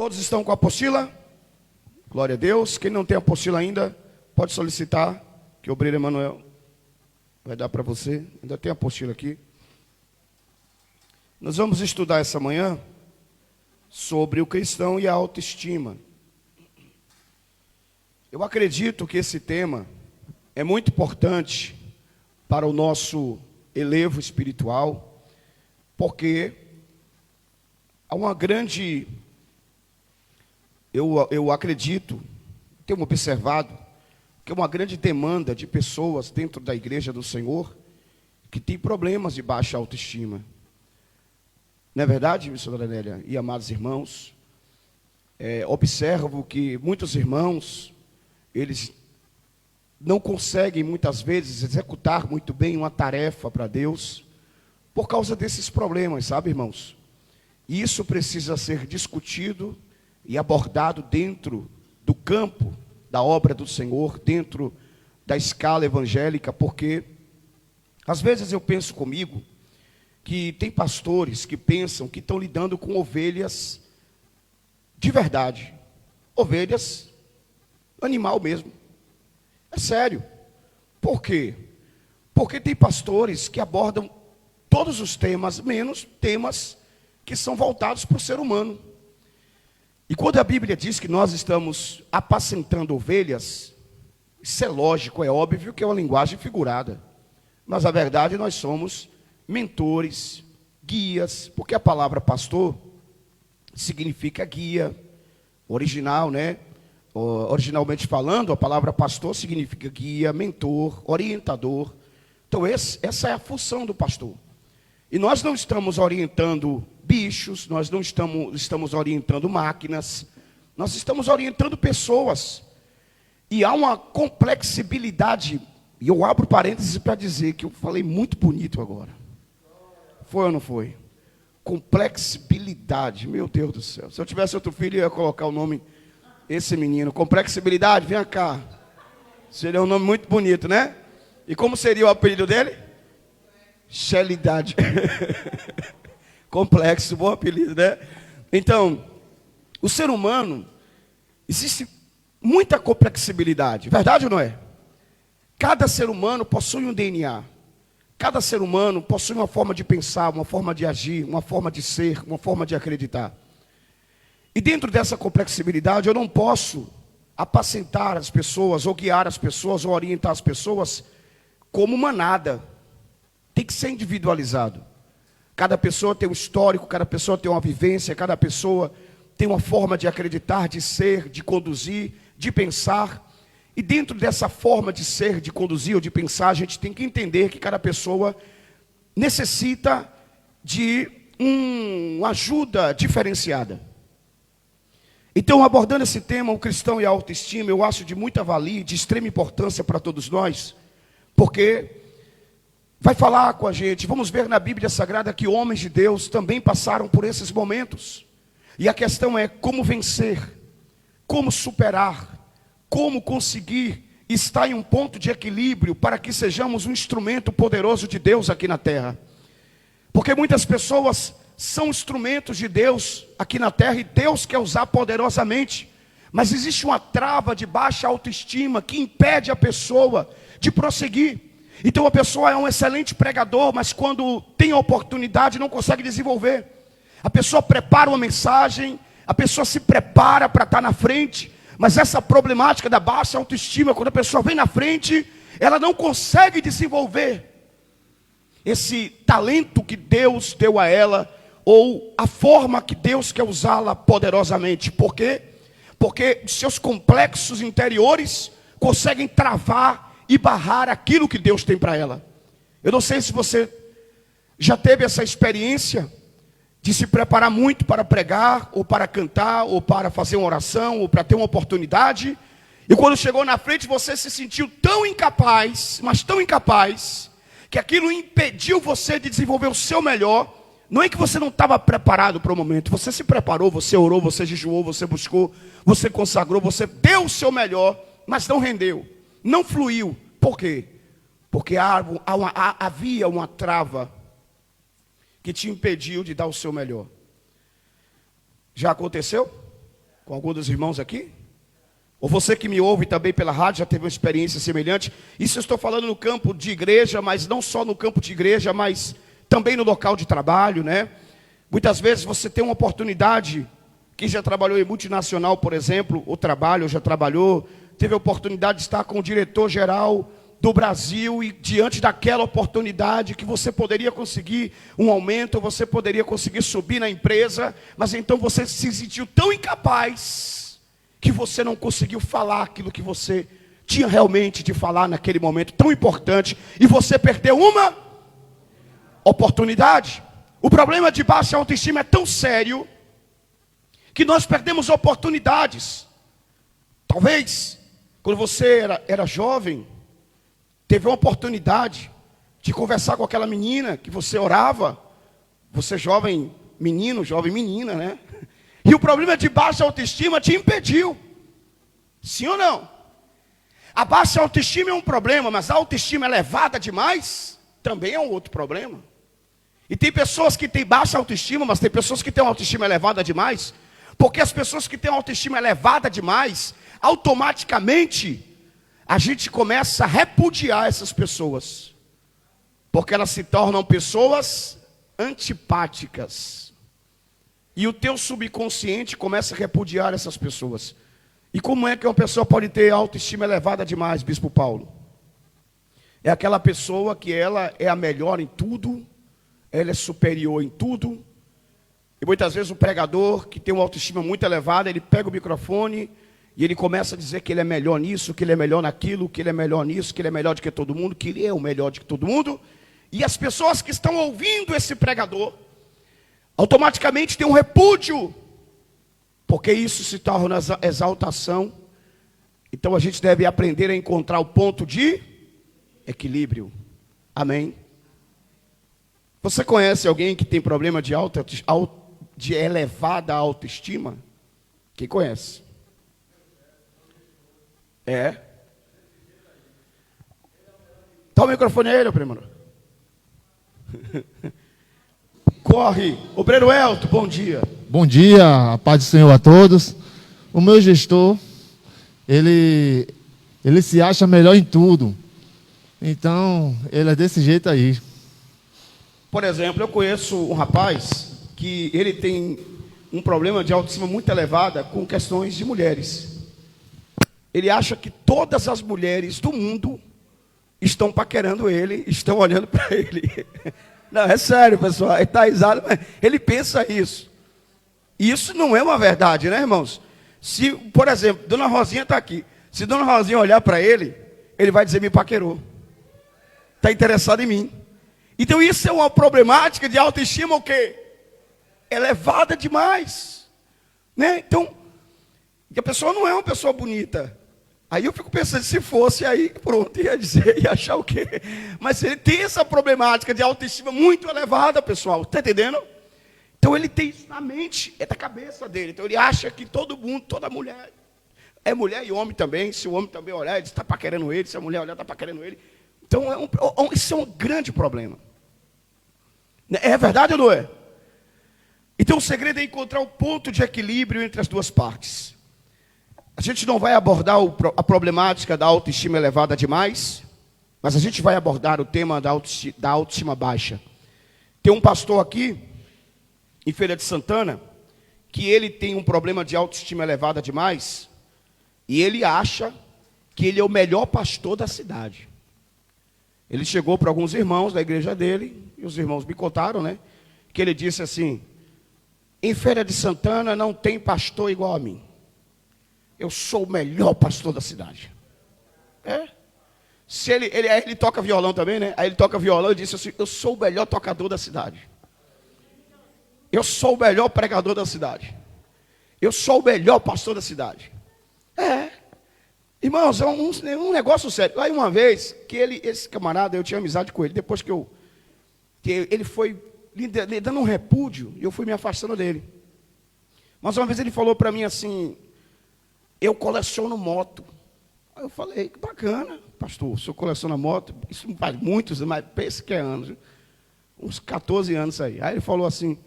Todos estão com a apostila? Glória a Deus. Quem não tem a apostila ainda, pode solicitar, que o obreiro Emanuel vai dar para você. Ainda tem a apostila aqui. Nós vamos estudar essa manhã sobre o cristão e a autoestima. Eu acredito que esse tema é muito importante para o nosso elevo espiritual, porque há uma grande... Eu acredito, tenho observado, que é uma grande demanda de pessoas dentro da igreja do Senhor que tem problemas de baixa autoestima. Não é verdade, missionária Nélia e amados irmãos? Observo que muitos irmãos, eles não conseguem muitas vezes executar muito bem uma tarefa para Deus por causa desses problemas, sabe, irmãos? E isso precisa ser discutido e abordado dentro do campo da obra do Senhor, dentro da escala evangélica, porque às vezes eu penso comigo que tem pastores que pensam que estão lidando com ovelhas de verdade, ovelhas, animal mesmo. É sério. Por quê? Porque tem pastores que abordam todos os temas, menos temas que são voltados para o ser humano. E quando a Bíblia diz que nós estamos apacentando ovelhas, isso é lógico, é óbvio que é uma linguagem figurada. Mas a verdade, nós somos mentores, guias, porque a palavra pastor significa guia, original, né? Originalmente falando, a palavra pastor significa guia, mentor, orientador. Então essa é a função do pastor. E nós não estamos orientando bichos, nós não estamos orientando máquinas, nós estamos orientando pessoas. E há uma complexibilidade, e eu abro parênteses para dizer que eu falei muito bonito agora. Foi ou não foi? Complexibilidade, meu Deus do céu. Se eu tivesse outro filho, eu ia colocar o nome, esse menino. Complexibilidade, vem cá. Seria um nome muito bonito, né? E como seria o apelido dele? Xelidade. Complexo, bom apelido, né? Então, o ser humano, existe muita complexibilidade, verdade ou não é? Cada ser humano possui um DNA. Cada ser humano possui uma forma de pensar, uma forma de agir, uma forma de ser, uma forma de acreditar. E dentro dessa complexibilidade, eu não posso apacentar as pessoas, ou guiar as pessoas, ou orientar as pessoas como manada. Tem que ser individualizado. Cada pessoa tem um histórico, cada pessoa tem uma vivência, cada pessoa tem uma forma de acreditar, de ser, de conduzir, de pensar. E dentro dessa forma de ser, de conduzir ou de pensar, a gente tem que entender que cada pessoa necessita de uma ajuda diferenciada. Então, abordando esse tema, o cristão e a autoestima, eu acho de muita valia, de extrema importância para todos nós, porque vai falar com a gente, vamos ver na Bíblia Sagrada que homens de Deus também passaram por esses momentos. E a questão é como vencer, como superar, como conseguir estar em um ponto de equilíbrio para que sejamos um instrumento poderoso de Deus aqui na terra. Porque muitas pessoas são instrumentos de Deus aqui na terra e Deus quer usar poderosamente. Mas existe uma trava de baixa autoestima que impede a pessoa de prosseguir. Então a pessoa é um excelente pregador, mas quando tem a oportunidade não consegue desenvolver. A pessoa prepara uma mensagem, a pessoa se prepara para estar na frente, mas essa problemática da baixa autoestima, quando a pessoa vem na frente, ela não consegue desenvolver esse talento que Deus deu a ela, ou a forma que Deus quer usá-la poderosamente. Por quê? Porque seus complexos interiores conseguem travar e barrar aquilo que Deus tem para ela. Eu não sei se você já teve essa experiência de se preparar muito para pregar, ou para cantar, ou para fazer uma oração, ou para ter uma oportunidade, e quando chegou na frente você se sentiu tão incapaz, mas tão incapaz, que aquilo impediu você de desenvolver o seu melhor. Não é que você não estava preparado para o momento, você se preparou, você orou, você jejuou, você buscou, você consagrou, você deu o seu melhor, mas não rendeu. Não fluiu. Por quê? Porque havia uma trava que te impediu de dar o seu melhor. Já aconteceu? Com algum dos irmãos aqui? Ou você que me ouve também pela rádio já teve uma experiência semelhante? Isso eu estou falando no campo de igreja, mas não só no campo de igreja, mas também no local de trabalho, né? Muitas vezes você tem uma oportunidade, quem já trabalhou em multinacional, por exemplo, ou trabalho, ou já trabalhou, teve a oportunidade de estar com o diretor-geral do Brasil e diante daquela oportunidade que você poderia conseguir um aumento, você poderia conseguir subir na empresa, mas então você se sentiu tão incapaz que você não conseguiu falar aquilo que você tinha realmente de falar naquele momento tão importante, e você perdeu uma oportunidade. O problema de baixa autoestima é tão sério, que nós perdemos oportunidades. Talvez, quando você era jovem, teve uma oportunidade de conversar com aquela menina que você orava, você jovem menino, jovem menina, né? E o problema de baixa autoestima te impediu. Sim ou não? A baixa autoestima é um problema, mas a autoestima elevada demais também é um outro problema. E tem pessoas que têm baixa autoestima, mas tem pessoas que têm uma autoestima elevada demais. Porque as pessoas que têm uma autoestima elevada demais, automaticamente, a gente começa a repudiar essas pessoas. Porque elas se tornam pessoas antipáticas. E o teu subconsciente começa a repudiar essas pessoas. E como é que uma pessoa pode ter autoestima elevada demais, Bispo Paulo? É aquela pessoa que ela é a melhor em tudo, ela é superior em tudo. E muitas vezes o pregador, que tem uma autoestima muito elevada, ele pega o microfone e ele começa a dizer que ele é melhor nisso, que ele é melhor naquilo, que ele é melhor nisso, que ele é melhor do que todo mundo, que ele é o melhor de todo mundo. E as pessoas que estão ouvindo esse pregador, automaticamente tem um repúdio, porque isso se torna exaltação. Então a gente deve aprender a encontrar o ponto de equilíbrio. Amém? Você conhece alguém que tem problema de elevada autoestima? Quem conhece? É? Dá o microfone a ele, primo. Corre. Obreiro Elton, bom dia. Bom dia, a paz do Senhor a todos. O meu gestor, ele se acha melhor em tudo. Então, ele é desse jeito aí. Por exemplo, eu conheço um rapaz que ele tem um problema de autoestima muito elevada com questões de mulheres. Ele acha que todas as mulheres do mundo estão paquerando ele, estão olhando para ele. Não, é sério, pessoal, ele está risado, mas ele pensa isso. Isso não é uma verdade, né, irmãos? Se, por exemplo, Dona Rosinha está aqui. Se Dona Rosinha olhar para ele, ele vai dizer, me paquerou. Está interessado em mim. Então isso é uma problemática de autoestima o quê? Elevada demais. Né? Então, a pessoa não é uma pessoa bonita. Aí eu fico pensando, se fosse aí, pronto, ia dizer, ia achar o quê? Mas ele tem essa problemática de autoestima muito elevada, pessoal. Está entendendo? Então ele tem isso na mente, é da cabeça dele. Então ele acha que todo mundo, toda mulher, é mulher e homem também. Se o homem também olhar, ele está paquerando ele. Se a mulher olhar, está paquerando ele. Então isso é um grande problema. É verdade ou não é? Então o segredo é encontrar o ponto de equilíbrio entre as duas partes. A gente não vai abordar a problemática da autoestima elevada demais, mas a gente vai abordar o tema da autoestima baixa. Tem um pastor aqui, em Feira de Santana, que ele tem um problema de autoestima elevada demais, e ele acha que ele é o melhor pastor da cidade. Ele chegou para alguns irmãos da igreja dele, e os irmãos me contaram, né? Que ele disse assim, em Feira de Santana não tem pastor igual a mim. Eu sou o melhor pastor da cidade. É? Se ele toca violão também, né? Aí ele toca violão e disse assim, eu sou o melhor tocador da cidade. Eu sou o melhor pregador da cidade. Eu sou o melhor pastor da cidade. É. Irmãos, é um negócio sério. Aí uma vez, que esse camarada, eu tinha amizade com ele, depois que ele foi lhe dando um repúdio, e eu fui me afastando dele. Mas uma vez ele falou para mim assim, eu coleciono moto. Aí eu falei, que bacana, pastor, o senhor coleciona moto? Isso não faz muitos, mas pensa que é anos. Uns 14 anos aí. Aí ele falou assim,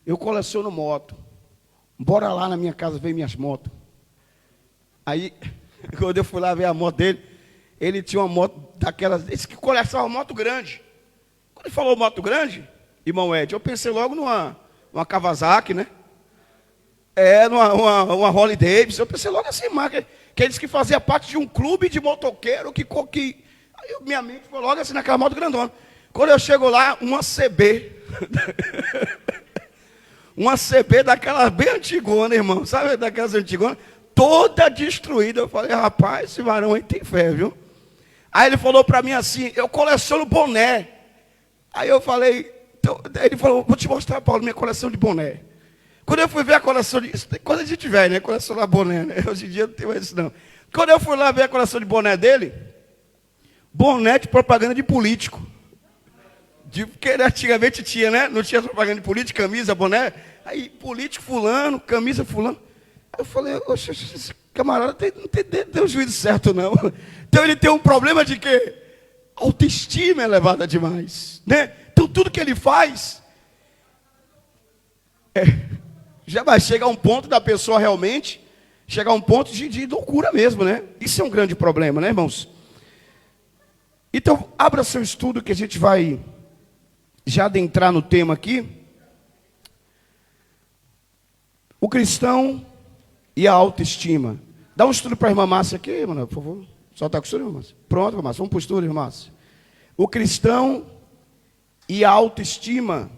eu coleciono moto. bora lá na minha casa ver minhas motos. Aí, quando eu fui lá ver a moto dele, ele tinha uma moto daquelas, esse que coleciona moto grande. Quando ele falou moto grande, irmão Ed, eu pensei logo numa Kawasaki, né? Uma Harley Davidson. Eu pensei logo assim, marca, que ele disse que fazia parte de um clube de motoqueiro que aí minha mente foi logo assim naquela moto grandona. Quando eu chego lá, uma CB. Uma CB daquelas bem antigona, irmão. Sabe daquelas antigonas? Toda destruída. Eu falei, rapaz, esse varão aí tem fé, viu? Aí ele falou para mim assim, eu coleciono boné. Aí eu falei, então, ele falou, vou te mostrar, Paulo, minha coleção de boné. Quando eu fui ver a coleção de... Quando a gente velho, né? Colecionar boné, né? Hoje em dia não tem mais isso, não. Quando eu fui lá ver a coleção de boné dele, boné de propaganda de político. Porque antigamente tinha, né? Não tinha propaganda de político, camisa, boné. Aí, político fulano, camisa fulano. Aí eu falei, oxe, esse camarada não tem o juízo certo, não. Então ele tem um problema de quê? Autoestima elevada demais, né? Então tudo que ele faz... já vai chegar a um ponto da pessoa realmente, chegar a um ponto de loucura mesmo, né? Isso é um grande problema, né, irmãos? Então, abra seu estudo que a gente vai já adentrar no tema aqui. O cristão e a autoestima. Dá um estudo para a irmã Márcia aqui, mano, por favor. Só está com o estudo, irmã Márcia? Pronto, irmã Márcia, vamos para o estudo, irmã Márcia. O cristão e a autoestima.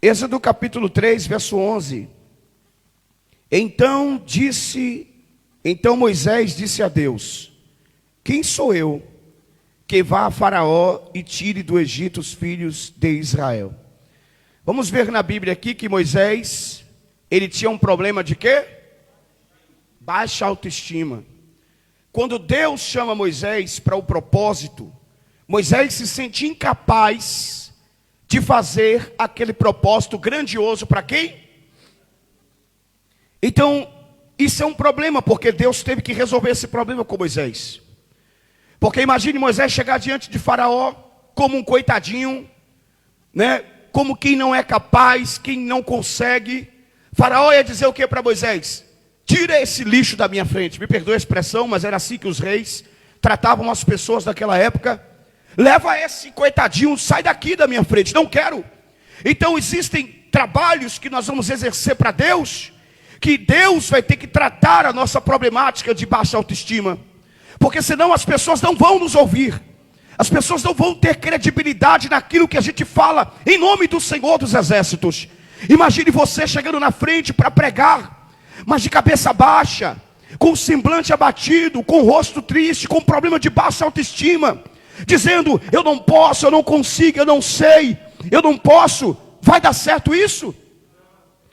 Êxodo capítulo 3, verso 11. Então Moisés disse a Deus: quem sou eu que vá a Faraó e tire do Egito os filhos de Israel? Vamos ver na Bíblia aqui que Moisés, ele tinha um problema de quê? Baixa autoestima. Quando Deus chama Moisés para o propósito, Moisés se sente incapaz de fazer aquele propósito grandioso para quem? Então, isso é um problema, porque Deus teve que resolver esse problema com Moisés. Porque imagine Moisés chegar diante de Faraó como um coitadinho, né? Como quem não é capaz, quem não consegue. Faraó ia dizer o que para Moisés? Tira esse lixo da minha frente. Me perdoe a expressão, mas era assim que os reis tratavam as pessoas daquela época. Leva esse coitadinho, sai daqui da minha frente, não quero. Então existem trabalhos que nós vamos exercer para Deus, que Deus vai ter que tratar a nossa problemática de baixa autoestima. Porque senão as pessoas não vão nos ouvir. As pessoas não vão ter credibilidade naquilo que a gente fala, em nome do Senhor dos Exércitos. Imagine você chegando na frente para pregar, mas de cabeça baixa, com o semblante abatido, com o rosto triste, com problema de baixa autoestima, dizendo, eu não posso, eu não consigo, eu não sei, eu não posso. Vai dar certo isso?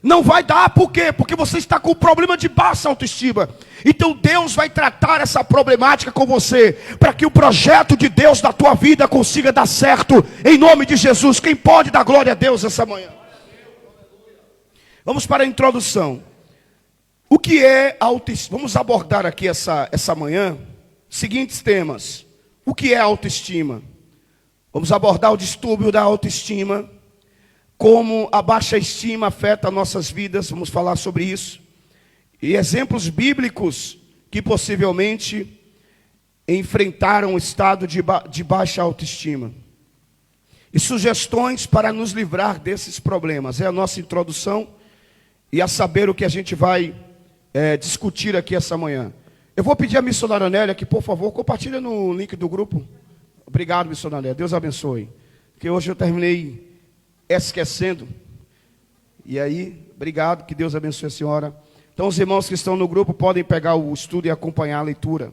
Não vai dar, por quê? Porque você está com problema de baixa autoestima. Então Deus vai tratar essa problemática com você, para que o projeto de Deus na tua vida consiga dar certo, em nome de Jesus. Quem pode dar glória a Deus essa manhã? Vamos para a introdução. O que é autoestima? Vamos abordar aqui essa manhã seguintes temas. O que é autoestima? Vamos abordar o distúrbio da autoestima, como a baixa estima afeta nossas vidas, vamos falar sobre isso. E exemplos bíblicos que possivelmente enfrentaram o estado de baixa autoestima. E sugestões para nos livrar desses problemas. É a nossa introdução e a saber o que a gente vai discutir aqui essa manhã. Eu vou pedir a missionária Nélia que, por favor, compartilhe no link do grupo. Obrigado, missionária. Deus abençoe. Porque hoje eu terminei esquecendo. E aí, obrigado, que Deus abençoe a senhora. Então, os irmãos que estão no grupo podem pegar o estudo e acompanhar a leitura.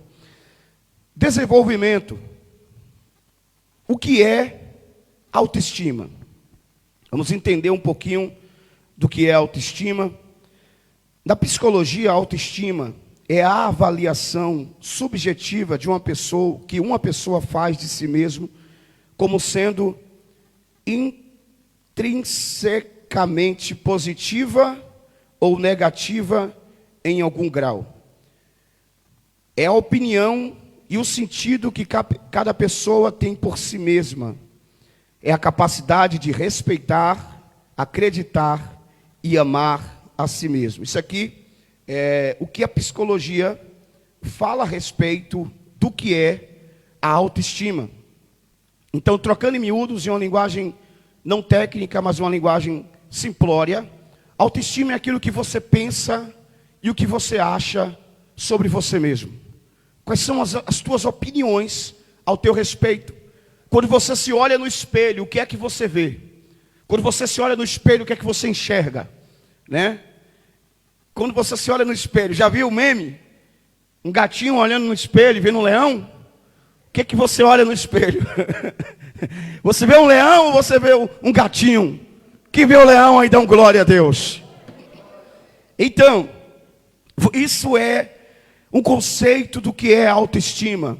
Desenvolvimento. O que é autoestima? Vamos entender um pouquinho do que é autoestima. Na psicologia, a autoestima é a avaliação subjetiva de uma pessoa, que uma pessoa faz de si mesmo, como sendo intrinsecamente positiva ou negativa em algum grau. É a opinião e o sentido que cada pessoa tem por si mesma. É a capacidade de respeitar, acreditar e amar a si mesmo. Isso aqui é o que a psicologia fala a respeito do que é a autoestima. Então, trocando em miúdos, em uma linguagem não técnica, mas uma linguagem simplória, autoestima é aquilo que você pensa e o que você acha sobre você mesmo. Quais são as tuas opiniões ao teu respeito? Quando você se olha no espelho, o que é que você vê? Quando você se olha no espelho, o que é que você enxerga? Né? Quando você se olha no espelho, já viu o meme? Um gatinho olhando no espelho, vendo um leão? O que é que você olha no espelho? Você vê um leão ou você vê um gatinho? Que vê o leão aí, dá um glória a Deus. Então, isso é um conceito do que é autoestima.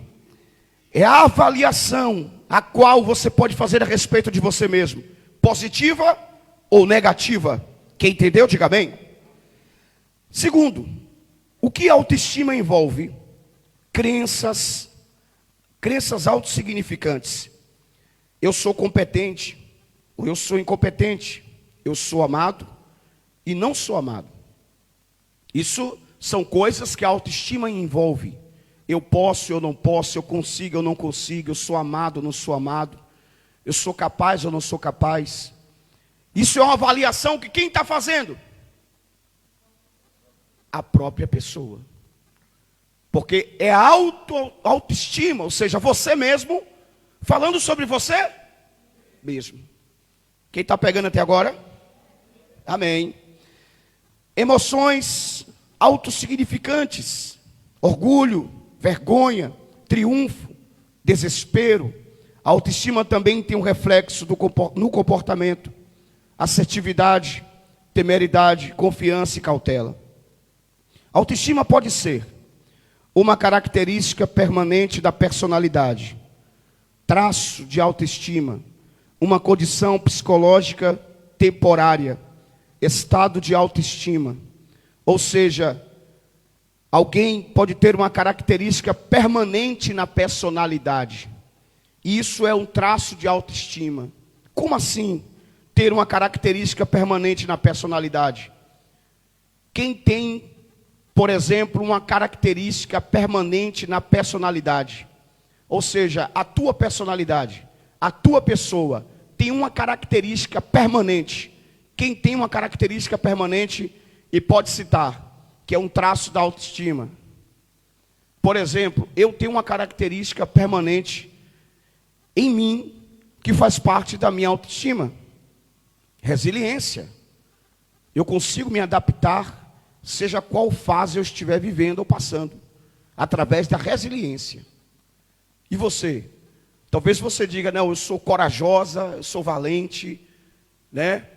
É a avaliação a qual você pode fazer a respeito de você mesmo. Positiva ou negativa? Quem entendeu, diga bem. Segundo, o que a autoestima envolve? Crenças autossignificantes. Eu sou competente, ou eu sou incompetente. Eu sou amado e não sou amado. Isso são coisas que a autoestima envolve. Eu posso, eu não posso, eu consigo, eu não consigo, eu sou amado, eu não sou amado, eu sou capaz, eu não sou capaz. Isso é uma avaliação que quem está fazendo? A própria pessoa. Porque é a autoestima, ou seja, você mesmo, falando sobre você mesmo. Quem está pegando até agora? Amém. Emoções autossignificantes. Orgulho, vergonha, triunfo, desespero. A autoestima também tem um reflexo no comportamento. Assertividade, temeridade, confiança e cautela. A autoestima pode ser uma característica permanente da personalidade, traço de autoestima, uma condição psicológica temporária, estado de autoestima. Ou seja, alguém pode ter uma característica permanente na personalidade. E isso é um traço de autoestima. Como assim ter uma característica permanente na personalidade? Quem tem, por exemplo, uma característica permanente na personalidade, ou seja, a tua personalidade, a tua pessoa tem uma característica permanente. Quem tem uma característica permanente e pode citar, que é um traço da autoestima. Por exemplo, eu tenho uma característica permanente em mim que faz parte da minha autoestima. Resiliência. Eu consigo me adaptar, seja qual fase eu estiver vivendo ou passando, através da resiliência. E você? Talvez você diga, não, eu sou corajosa, eu sou valente, né?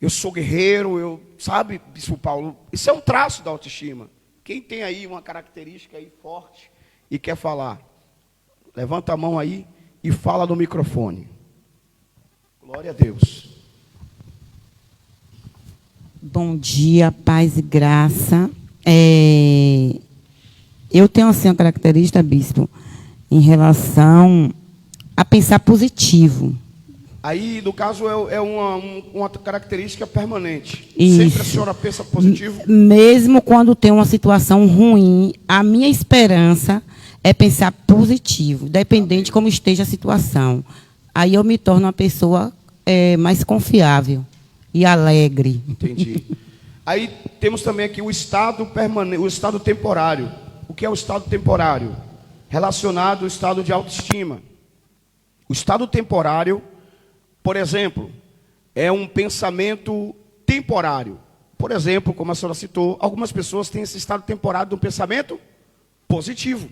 Eu sou guerreiro, sabe, Bispo Paulo? Isso é um traço da autoestima. Quem tem aí uma característica aí forte e quer falar, levanta a mão aí e fala no microfone. Glória a Deus. Bom dia, paz e graça. Eu tenho assim uma característica, bispo, em relação a pensar positivo. Aí, no caso, é uma característica permanente. Isso. Sempre a senhora pensa positivo? Mesmo quando tem uma situação ruim, a minha esperança é pensar positivo, dependente de como esteja a situação. Aí eu me torno uma pessoa mais confiável e alegre. Entendi. Aí temos também aqui o estado permanente, o estado temporário. O que é o estado temporário? Relacionado ao estado de autoestima. O estado temporário, por exemplo, é um pensamento temporário. Por exemplo, como a senhora citou, algumas pessoas têm esse estado temporário de um pensamento positivo.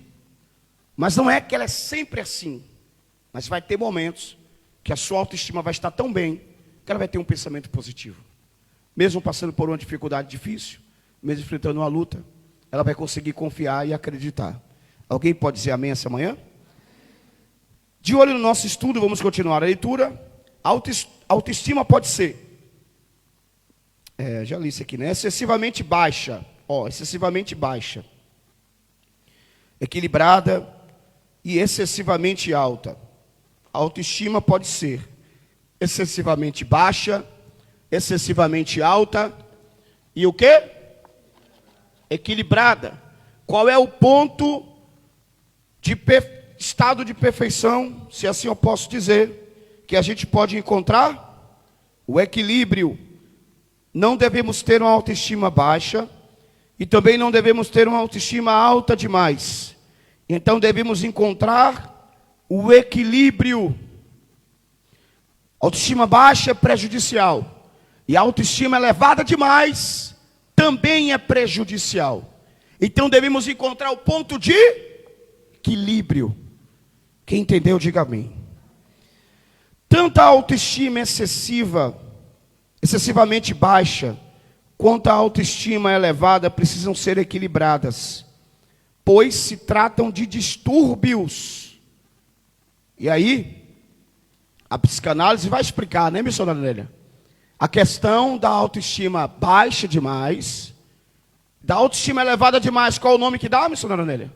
Mas não é que ela é sempre assim. Mas vai ter momentos que a sua autoestima vai estar tão bem que ela vai ter um pensamento positivo. Mesmo passando por uma dificuldade difícil, mesmo enfrentando uma luta, ela vai conseguir confiar e acreditar. Alguém pode dizer amém essa manhã? De olho no nosso estudo, vamos continuar a leitura. Autoestima pode ser, já li isso aqui, né? Excessivamente baixa, excessivamente baixa, equilibrada e excessivamente alta. A autoestima pode ser excessivamente baixa, excessivamente alta e o quê? Equilibrada. Qual é o ponto de estado de perfeição, se assim eu posso dizer, que a gente pode encontrar? O equilíbrio. Não devemos ter uma autoestima baixa e também não devemos ter uma autoestima alta demais. Então devemos encontrar o equilíbrio. Autoestima baixa é prejudicial e a autoestima elevada demais também é prejudicial. Então devemos encontrar o ponto de equilíbrio. Quem entendeu, diga amém. Tanto a autoestima excessivamente baixa, quanto a autoestima elevada precisam ser equilibradas, pois se tratam de distúrbios. E aí, a psicanálise vai explicar, né, missionária Nélia? A questão da autoestima baixa demais, da autoestima elevada demais. Qual é o nome que dá, missionária Nélia?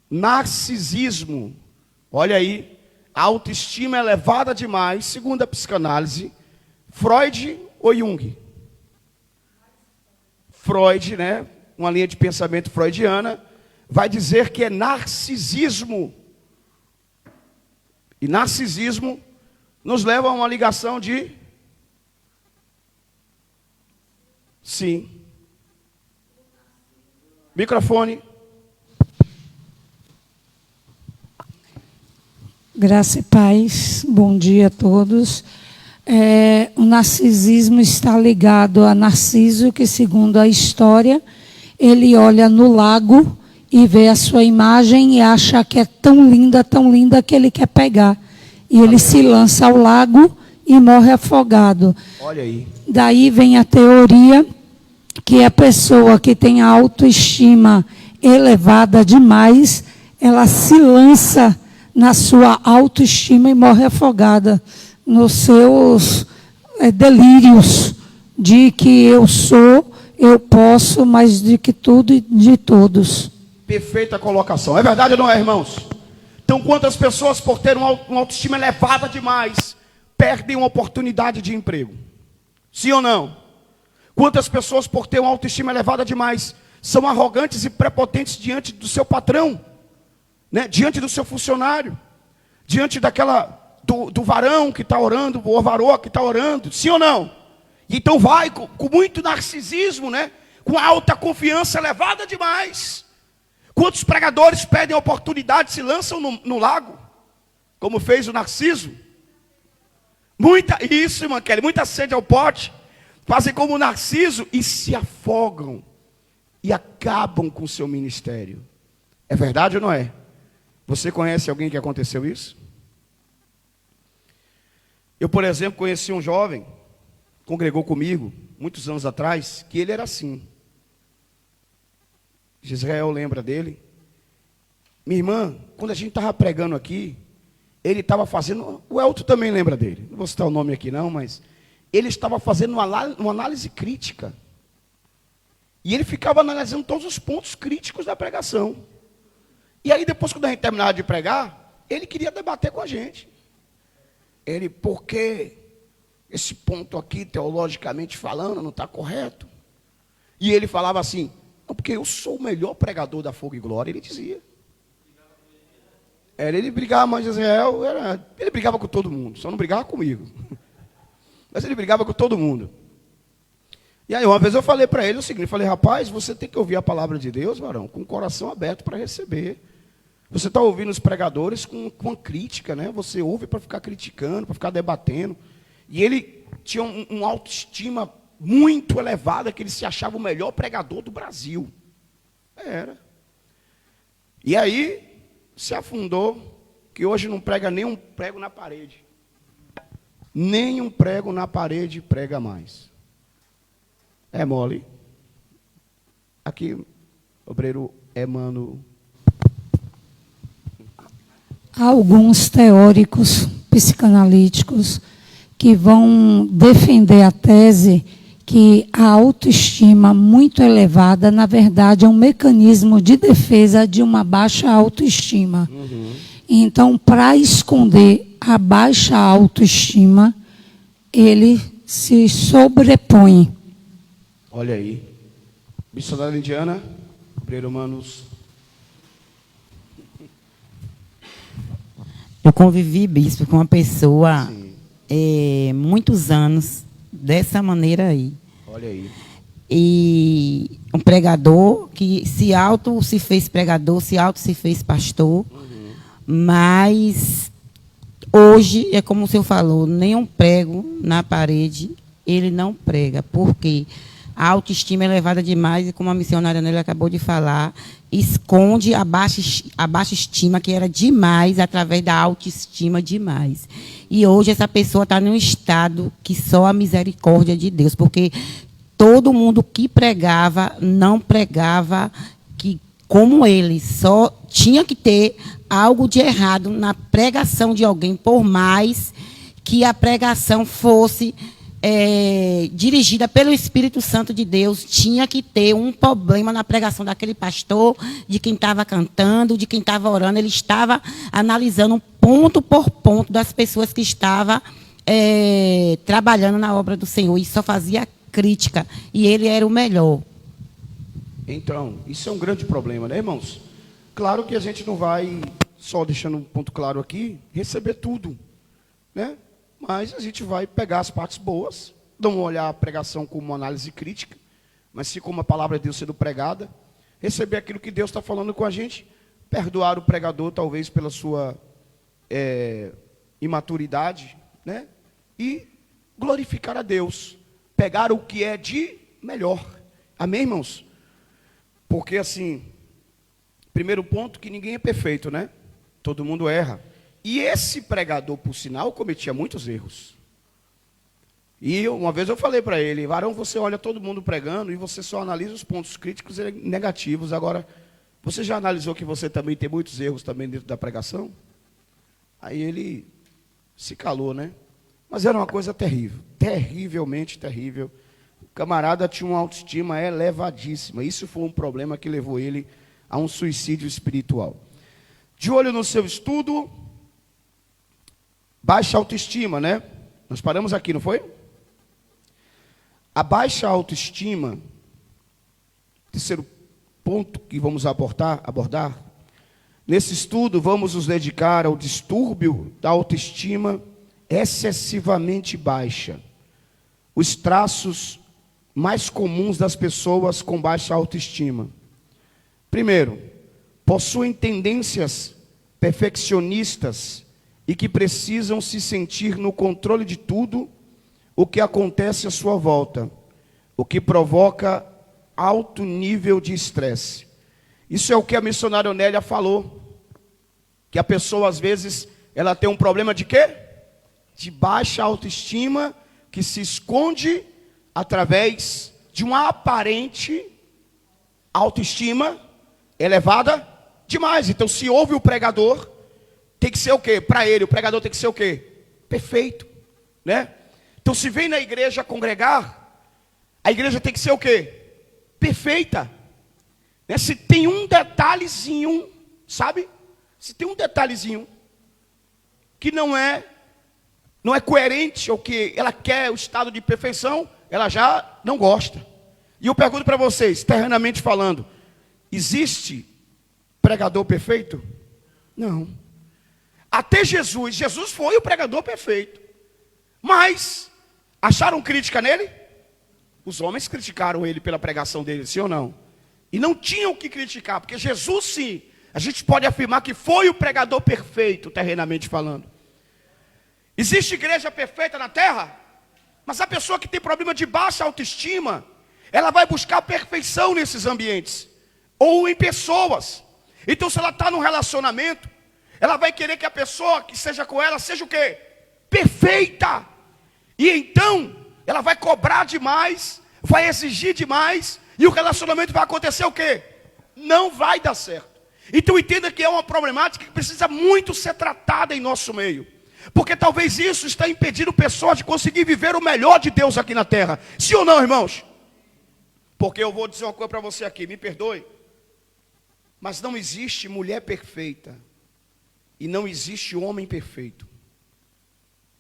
Narcisismo. Olha aí, a autoestima elevada demais, segundo a psicanálise, Freud ou Jung? Freud, né? Uma linha de pensamento freudiana, vai dizer que é narcisismo. E narcisismo nos leva a uma ligação de... Sim. Microfone. Graça e paz, bom dia a todos. O narcisismo está ligado a Narciso, que segundo a história, ele olha no lago e vê a sua imagem e acha que é tão linda que ele quer pegar. E ele se lança ao lago e morre afogado. Olha aí. Daí vem a teoria que a pessoa que tem a autoestima elevada demais, ela se lança na sua autoestima e morre afogada nos seus delírios de que eu sou, eu posso, mas de que tudo e de todos. Perfeita colocação. É verdade ou não é, irmãos? Então, quantas pessoas, por ter uma autoestima elevada demais, perdem uma oportunidade de emprego? Sim ou não? Quantas pessoas, por ter uma autoestima elevada demais, são arrogantes e prepotentes diante do seu patrão, né? Diante do seu funcionário, diante do varão que está orando, ou varoa que está orando, sim ou não? Então vai com muito narcisismo, né? Com alta confiança elevada demais. Quantos pregadores perdem a oportunidade, se lançam no lago, como fez o Narciso? Isso, irmã Kelly, muita sede ao pote, fazem como o Narciso e se afogam e acabam com o seu ministério. É verdade ou não é? Você conhece alguém que aconteceu isso? Eu, por exemplo, conheci um jovem, congregou comigo, muitos anos atrás, que ele era assim. Gisrael lembra dele. Minha irmã, quando a gente estava pregando aqui, ele estava fazendo, o Elton também lembra dele, não vou citar o nome aqui não, mas ele estava fazendo uma análise crítica. E ele ficava analisando todos os pontos críticos da pregação. E aí depois, quando a gente terminava de pregar, ele queria debater com a gente. Ele, por que esse ponto aqui, teologicamente falando, não está correto? E ele falava assim, não, porque eu sou o melhor pregador da Fogo e Glória, ele dizia. Ele brigava mais de Israel, ele brigava com todo mundo, só não brigava comigo. Mas ele brigava com todo mundo. E aí uma vez eu falei para ele o seguinte, eu falei, rapaz, você tem que ouvir a palavra de Deus, varão, com o coração aberto para receber. Você está ouvindo os pregadores com uma crítica, né? Você ouve para ficar criticando, para ficar debatendo. E ele tinha uma autoestima muito elevada, que ele se achava o melhor pregador do Brasil. Era. E aí se afundou, que hoje não prega nem um prego na parede. Nem um prego na parede prega mais. É mole. Aqui, obreiro Emmanuel. Há alguns teóricos psicanalíticos que vão defender a tese que a autoestima muito elevada, na verdade, é um mecanismo de defesa de uma baixa autoestima. Uhum. Então, para esconder a baixa autoestima, ele se sobrepõe. Olha aí. Missionária Lindiana, Obreiro Humanos. Eu convivi, bispo, com uma pessoa Sim. muitos anos, dessa maneira aí. Olha aí. E um pregador que se fez pregador, se fez pastor, mas hoje, é como o senhor falou, nenhum prego na parede, ele não prega, porque a autoestima é elevada demais e, como a missionária Nélia acabou de falar, esconde a baixa estima, que era demais, através da autoestima demais. E hoje essa pessoa está num estado que só a misericórdia de Deus, porque todo mundo que pregava, não pregava que, como ele, só tinha que ter algo de errado na pregação de alguém, por mais que a pregação fosse dirigida pelo Espírito Santo de Deus, tinha que ter um problema na pregação daquele pastor, de quem estava cantando, de quem estava orando. Ele estava analisando ponto por ponto das pessoas que estavam trabalhando na obra do Senhor, e só fazia crítica, e ele era o melhor. Então, isso é um grande problema, né, irmãos? Claro que a gente não vai, só deixando um ponto claro aqui, receber tudo, né? Mas a gente vai pegar as partes boas, não olhar a pregação como uma análise crítica, mas sim como a palavra de Deus sendo pregada, receber aquilo que Deus está falando com a gente, perdoar o pregador, talvez pela sua imaturidade, né? E glorificar a Deus, pegar o que é de melhor. Amém, irmãos? Porque assim, primeiro ponto, que ninguém é perfeito, né? Todo mundo erra. E esse pregador, por sinal, cometia muitos erros. E uma vez eu falei para ele: varão, você olha todo mundo pregando e você só analisa os pontos críticos e negativos. Agora, você já analisou que você também tem muitos erros também dentro da pregação? Aí ele se calou, né? Mas era uma coisa terrível, terrivelmente terrível. O camarada tinha uma autoestima elevadíssima. Isso foi um problema que levou ele a um suicídio espiritual. De olho no seu estudo, baixa autoestima, né? Nós paramos aqui, não foi? A baixa autoestima, terceiro ponto que vamos abordar. Nesse estudo, vamos nos dedicar ao distúrbio da autoestima excessivamente baixa. Os traços mais comuns das pessoas com baixa autoestima. Primeiro, possuem tendências perfeccionistas e que precisam se sentir no controle de tudo o que acontece à sua volta, o que provoca alto nível de estresse. Isso é o que a missionária Nélia falou, que a pessoa às vezes ela tem um problema de quê? De baixa autoestima, que se esconde através de uma aparente autoestima elevada demais. Então, se ouve o pregador, tem que ser o quê? Para ele, o pregador tem que ser o quê? Perfeito, né? Então, se vem na igreja congregar, a igreja tem que ser o quê? Perfeita, né? Se tem um detalhezinho, sabe? Se tem um detalhezinho que não é coerente ao que ela quer, o estado de perfeição, ela já não gosta. E eu pergunto para vocês, terrenamente falando, existe pregador perfeito? Não. Até Jesus foi o pregador perfeito. Mas, acharam crítica nele? Os homens criticaram ele pela pregação dele, sim ou não? E não tinham o que criticar, porque Jesus sim, a gente pode afirmar que foi o pregador perfeito, terrenamente falando. Existe igreja perfeita na terra? Mas a pessoa que tem problema de baixa autoestima, ela vai buscar perfeição nesses ambientes, ou em pessoas. Então, se ela está num relacionamento, ela vai querer que a pessoa que seja com ela seja o quê? Perfeita. E então, ela vai cobrar demais, vai exigir demais, e o relacionamento vai acontecer o quê? Não vai dar certo. Então, entenda que é uma problemática que precisa muito ser tratada em nosso meio. Porque talvez isso está impedindo pessoas de conseguir viver o melhor de Deus aqui na terra. Sim ou não, irmãos? Porque eu vou dizer uma coisa para você aqui, me perdoe. Mas não existe mulher perfeita. E não existe homem perfeito.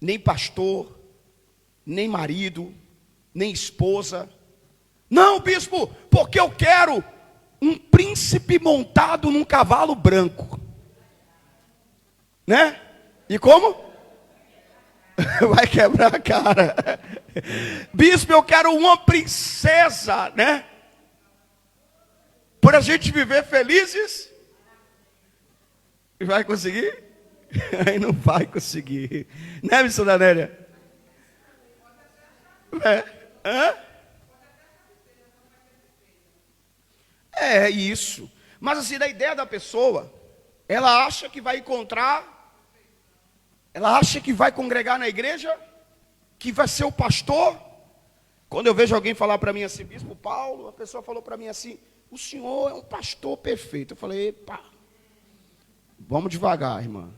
Nem pastor, nem marido, nem esposa. Não, bispo, porque eu quero um príncipe montado num cavalo branco. Né? E como? Vai quebrar a cara. Bispo, eu quero uma princesa, né? Por a gente viver felizes. Vai conseguir? Aí não vai conseguir. Né, missionária Nélia? É isso. Mas assim, da ideia da pessoa, ela acha que vai encontrar, ela acha que vai congregar na igreja, que vai ser o pastor. Quando eu vejo alguém falar para mim assim, Bispo Paulo, a pessoa falou para mim assim, o senhor é um pastor perfeito. Eu falei, epa, vamos devagar, irmã.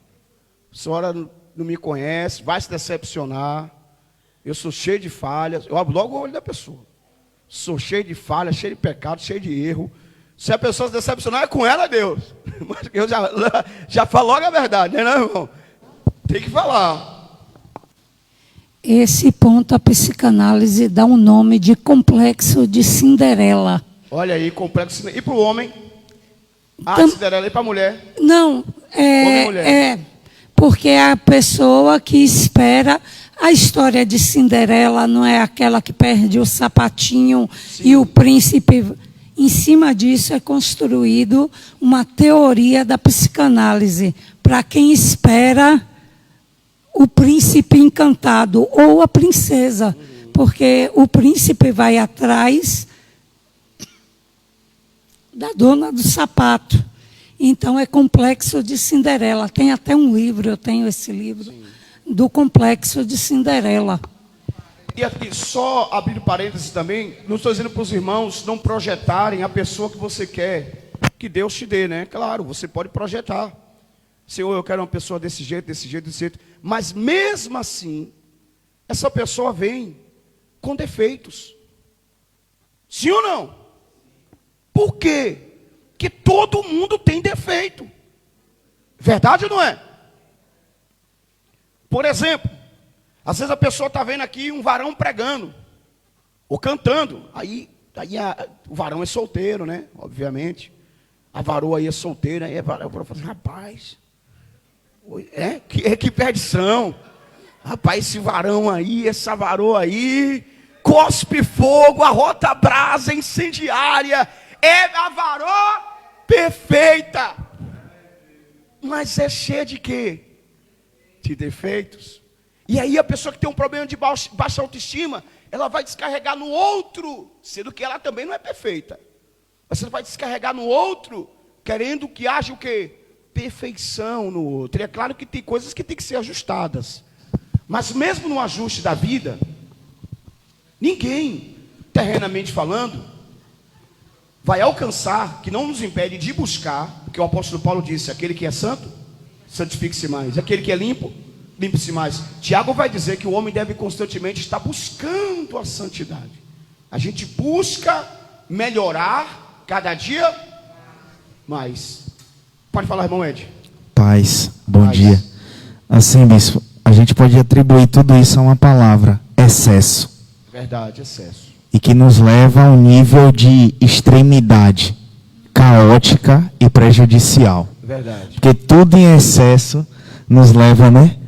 A senhora não me conhece, vai se decepcionar. Eu sou cheio de falhas. Eu abro logo o olho da pessoa. Sou cheio de falhas, cheio de pecado, cheio de erro. Se a pessoa se decepcionar, é com ela, Deus. Mas eu já falo logo a verdade, né, irmão? Tem que falar. Esse ponto a psicanálise dá um nome de complexo de Cinderela. Olha aí, complexo. E para o homem? Cinderela. E para a mulher? Não, Homem e mulher. porque a pessoa que espera... A história de Cinderela não é aquela que perde o sapatinho. Sim. E o príncipe... Em cima disso é construído uma teoria da psicanálise para quem espera o príncipe encantado ou a princesa, porque o príncipe vai atrás da dona do sapato. Então é complexo de Cinderela. Tem até um livro, eu tenho esse livro, sim, do complexo de Cinderela. E aqui, só abrindo parênteses também, não estou dizendo para os irmãos não projetarem a pessoa que você quer que Deus te dê, né? Claro, você pode projetar. Senhor, eu quero uma pessoa desse jeito, desse jeito, desse jeito. Mas mesmo assim, essa pessoa vem com defeitos. Sim ou não? Por quê? Porque todo mundo tem defeito. Verdade ou não é? Por exemplo, às vezes a pessoa está vendo aqui um varão pregando, ou cantando, aí o varão é solteiro, né? Obviamente. A varoa aí é solteira, aí a varoa fala assim, rapaz, que perdição. Rapaz, esse varão aí, essa varoa aí, cospe fogo, arrota brasa incendiária, é a varoa perfeita. Mas é cheia de quê? De defeitos. E aí a pessoa que tem um problema de baixa autoestima, ela vai descarregar no outro, sendo que ela também não é perfeita. Você vai descarregar no outro, querendo que haja o quê? Perfeição no outro. E é claro que tem coisas que tem que ser ajustadas. Mas mesmo no ajuste da vida, ninguém, terrenamente falando, vai alcançar, que não nos impede de buscar, porque o apóstolo Paulo disse, aquele que é santo, santifique-se mais. Aquele que é limpo, limpe-se mais. Tiago vai dizer que o homem deve constantemente estar buscando a santidade. A gente busca melhorar cada dia mais. Pode falar, irmão Ed. Paz, bom dia. Assim, bispo, a gente pode atribuir tudo isso a uma palavra, excesso. Verdade, excesso. E que nos leva a um nível de extremidade, caótica e prejudicial. Verdade. Porque tudo em excesso nos leva, né,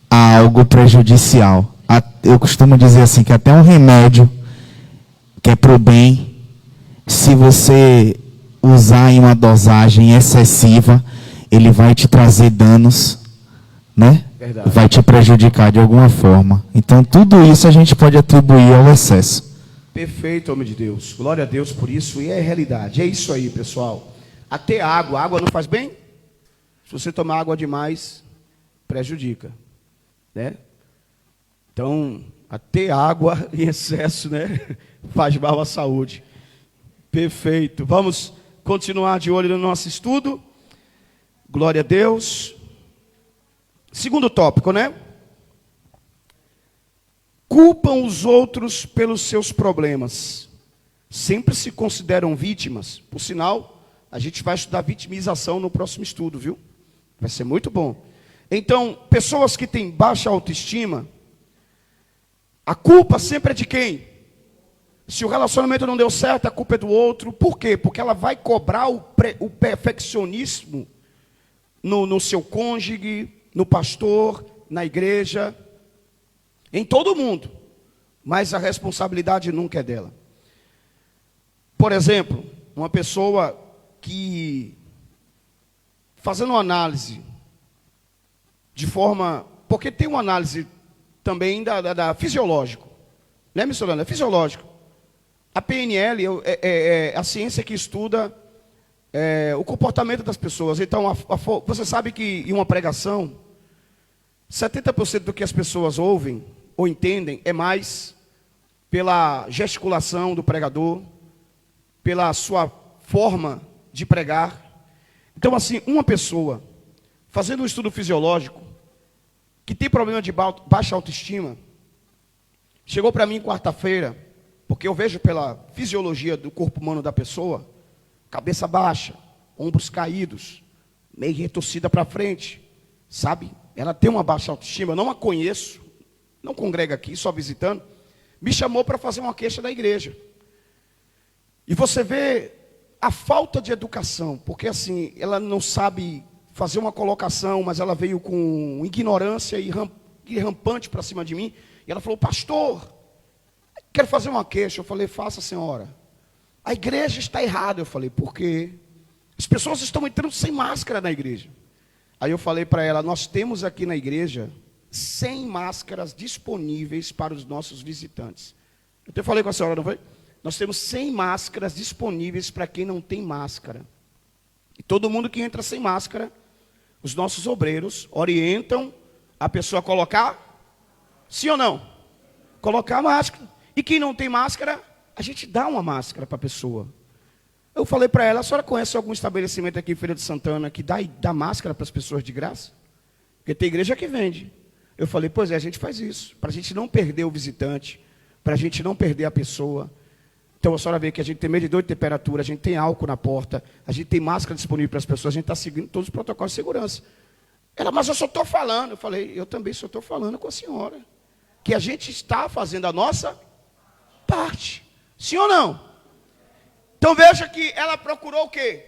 a algo prejudicial. Eu costumo dizer assim, que até um remédio que é para o bem, se você usar em uma dosagem excessiva, ele vai te trazer danos, né? Verdade. Vai te prejudicar de alguma forma. Então tudo isso a gente pode atribuir ao excesso. Perfeito, homem de Deus. Glória a Deus por isso. E é realidade. É isso aí, pessoal. Até água. Água não faz bem? Se você tomar água demais, prejudica, né? Então, até água em excesso, né? Faz mal à saúde. Perfeito. Vamos continuar de olho no nosso estudo. Glória a Deus. Segundo tópico, né? Culpam os outros pelos seus problemas. Sempre se consideram vítimas. Por sinal, a gente vai estudar vitimização no próximo estudo, viu? Vai ser muito bom. Então, pessoas que têm baixa autoestima, A culpa sempre é de quem? Se o relacionamento não deu certo, a culpa é do outro. Por quê? Porque ela vai cobrar o perfeccionismo no seu cônjuge, no pastor, na igreja, em todo mundo. Mas a responsabilidade nunca é dela. Por exemplo, uma pessoa que, fazendo uma análise, de forma... Porque tem uma análise também da fisiológico. Né, missionário? É fisiológico. A PNL é a ciência que estuda o comportamento das pessoas. Então, você sabe que em uma pregação, 70% do que as pessoas ouvem ou entendem é mais pela gesticulação do pregador, pela sua forma de pregar. Então, assim, uma pessoa fazendo um estudo fisiológico, que tem problema de baixa autoestima, chegou para mim quarta-feira, porque eu vejo pela fisiologia do corpo humano da pessoa, cabeça baixa, ombros caídos, meio retorcida para frente, sabe? Ela tem uma baixa autoestima, eu não a conheço, não congrega aqui, só visitando, me chamou para fazer uma queixa da igreja. E você vê a falta de educação, porque assim, ela não sabe fazer uma colocação, mas ela veio com ignorância e rampante para cima de mim, e ela falou, pastor, quero fazer uma queixa. Eu falei, faça, senhora. A igreja está errada. Eu falei, por quê? As pessoas estão entrando sem máscara na igreja. Aí eu falei para ela, nós temos aqui na igreja 100 máscaras disponíveis para os nossos visitantes. Eu falei com a senhora, não foi? Nós temos 100 máscaras disponíveis para quem não tem máscara. E todo mundo que entra sem máscara, os nossos obreiros orientam a pessoa a colocar, sim ou não? Colocar a máscara. E quem não tem máscara, a gente dá uma máscara para a pessoa. Eu falei para ela, a senhora conhece algum estabelecimento aqui em Feira de Santana que dá máscara para as pessoas de graça? Porque tem igreja que vende. Eu falei, pois é, a gente faz isso, para a gente não perder o visitante, para a gente não perder a pessoa. Então a senhora vê que a gente tem medidor de temperatura, a gente tem álcool na porta, a gente tem máscara disponível para as pessoas, a gente está seguindo todos os protocolos de segurança. Ela, mas eu só estou falando. Eu falei, eu também só estou falando com a senhora, que a gente está fazendo a nossa parte. Sim ou não? Então veja que ela procurou o quê?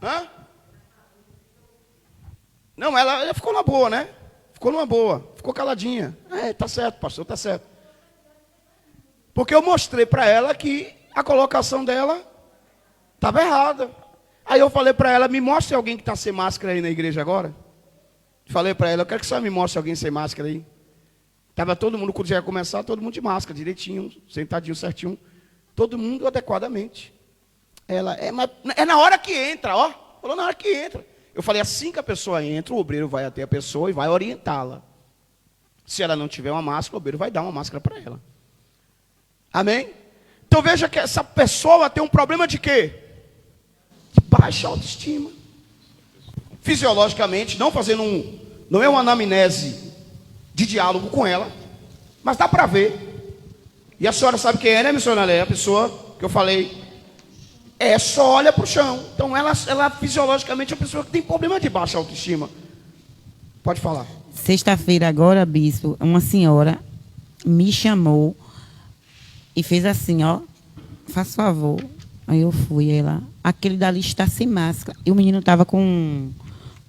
Hã? Não, ela ficou numa boa, né? Ficou numa boa, ficou caladinha. Tá certo, pastor, tá certo. Porque eu mostrei para ela que a colocação dela estava errada. Aí eu falei para ela, me mostre alguém que está sem máscara aí na igreja agora. Falei para ela, eu quero que você me mostre alguém sem máscara aí. Estava todo mundo, quando já ia começar, todo mundo de máscara, direitinho, sentadinho, certinho. Todo mundo adequadamente. Ela, é na hora que entra, ó. Falou na hora que entra. Eu falei, assim que a pessoa entra, o obreiro vai até a pessoa e vai orientá-la. Se ela não tiver uma máscara, o obreiro vai dar uma máscara para ela. Amém? Então veja que essa pessoa tem um problema de quê? De baixa autoestima. Fisiologicamente, não é uma anamnese de diálogo com ela, mas dá para ver. E a senhora sabe quem é, né, missionária? É a pessoa que eu falei, só olha para o chão. Então ela fisiologicamente é uma pessoa que tem problema de baixa autoestima. Pode falar. Sexta-feira agora, bispo, uma senhora me chamou e fez assim, ó, faz favor. Aí eu fui, ela, aquele dali está sem máscara. E o menino estava com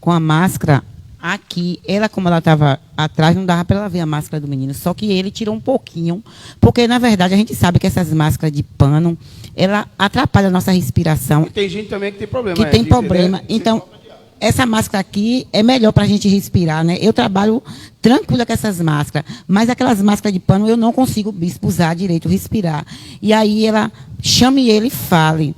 a máscara aqui. Ela, como ela estava atrás, não dava para ela ver a máscara do menino. Só que ele tirou um pouquinho. Porque, na verdade, a gente sabe que essas máscaras de pano, ela atrapalha a nossa respiração. E tem gente também que tem problema. Que tem problema. Então, essa máscara aqui é melhor para a gente respirar, né? Eu trabalho tranquila com essas máscaras, mas aquelas máscaras de pano eu não consigo, bispo, usar direito, respirar. E aí ela chame ele e fale.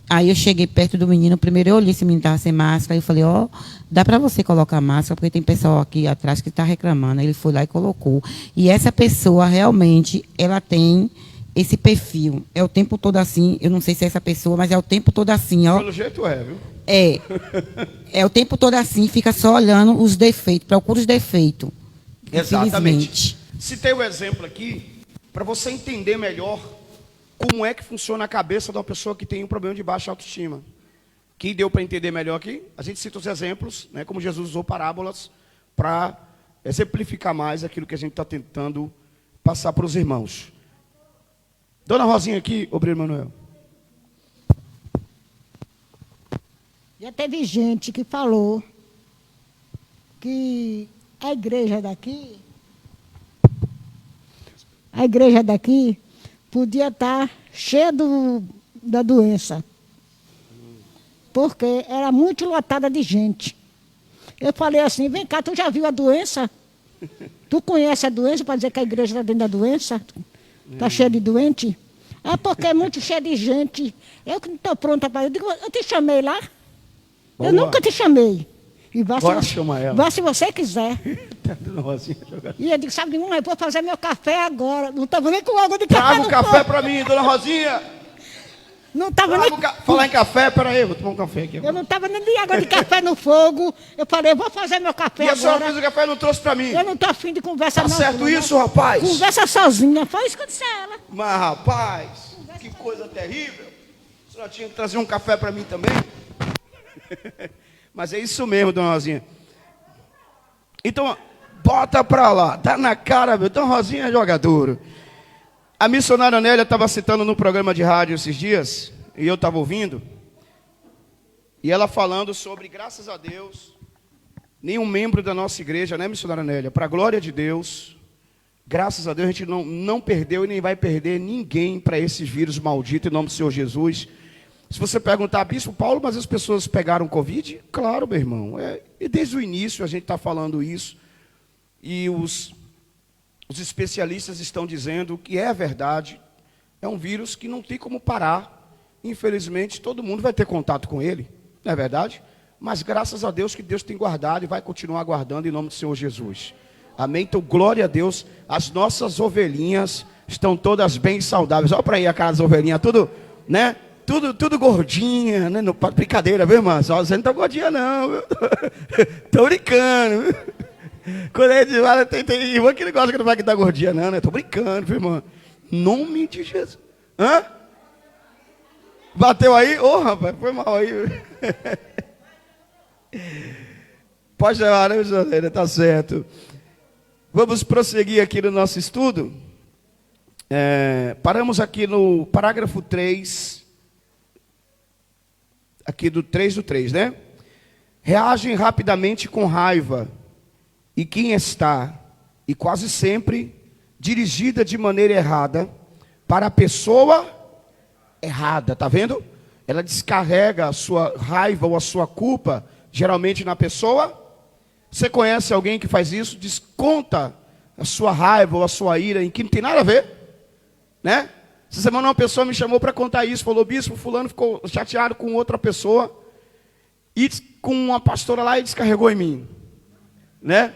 Aí eu cheguei perto do menino, primeiro eu olhei se o menino estava sem máscara, aí eu falei, ó, dá para você colocar máscara, porque tem pessoal aqui atrás que está reclamando. Aí ele foi lá e colocou. E essa pessoa realmente, ela tem esse perfil. É o tempo todo assim, eu não sei se é essa pessoa, mas é o tempo todo assim, ó. Pelo jeito viu? É o tempo todo assim, fica só olhando os defeitos, procura os defeitos. Exatamente. Citei o exemplo aqui para você entender melhor como é que funciona a cabeça de uma pessoa que tem um problema de baixa autoestima. Que deu para entender melhor aqui? A gente cita os exemplos, né, como Jesus usou parábolas para exemplificar mais aquilo que a gente está tentando passar para os irmãos. Dona Rosinha aqui, obreiro Manuel. Já teve gente que falou que a igreja daqui podia estar cheia da doença, porque era muito lotada de gente. Eu falei assim, vem cá, tu já viu a doença? Tu conhece a doença para dizer que a igreja está dentro da doença? Está cheia de doente? Ah, porque é muito cheia de gente. Eu que não estou pronta para... Eu digo, eu te chamei lá? Boa. Eu nunca te chamei. E vá, Bora chamar ela. Vá se você quiser. Dona Rosinha, E eu digo, sabe de uma? Eu vou fazer meu café agora. Não estava nem com água de café traga no o café fogo. para mim, Dona Rosinha. Não estava nem... Falar em café, peraí, vou tomar um café aqui. Eu não estava nem de água de café no fogo. Eu falei, eu vou fazer meu café E a senhora agora. fez o café e não trouxe para mim. Eu não estou afim de conversa Tá não. certo não. isso, rapaz? Conversa sozinha. Foi isso que eu disse a ela. Mas, rapaz, que coisa terrível. A senhora tinha que trazer um café para mim também. Mas é isso mesmo, Dona Rosinha. Então, bota pra lá, dá na cara, meu. Dona Rosinha é jogador. A missionária Nélia estava citando no programa de rádio esses dias, e eu estava ouvindo, e ela falando sobre, graças a Deus, nenhum membro da nossa igreja, né, missionária Nélia? Para a glória de Deus, graças a Deus, a gente não perdeu e nem vai perder ninguém para esses vírus malditos, em nome do Senhor Jesus. Se você perguntar, Bispo Paulo, mas as pessoas pegaram Covid? Claro, meu irmão. E desde o início a gente está falando isso. E os especialistas estão dizendo que é verdade. É um vírus que não tem como parar. Infelizmente, todo mundo vai ter contato com ele. Não é verdade? Mas graças a Deus que Deus tem guardado e vai continuar guardando em nome do Senhor Jesus. Amém? Então, glória a Deus. As nossas ovelhinhas estão todas bem saudáveis. Olha para aí a cara das ovelhinhas, tudo, né? Tudo gordinha, né? Brincadeira, viu, irmã? Você não tá gordinha, não. Viu? Tô brincando. Viu? Quando a gente fala, tem irmã que não gosta que não vai que tá gordinha, não, né? Tô brincando, viu, irmã? Nome de Jesus. Hã? Bateu aí? Ô, rapaz, foi mal aí. Pode levar, né, missionária? Tá certo. Vamos prosseguir aqui no nosso estudo. Paramos aqui no parágrafo 3. Aqui do 3, né? Reagem rapidamente com raiva. E quem está, e quase sempre, dirigida de maneira errada, para a pessoa errada, tá vendo? Ela descarrega a sua raiva ou a sua culpa, geralmente na pessoa. Você conhece alguém que faz isso? Desconta a sua raiva ou a sua ira em que não tem nada a ver, né? Essa semana uma pessoa me chamou para contar isso, falou, bispo, fulano ficou chateado com outra pessoa, e com uma pastora lá e descarregou em mim, né?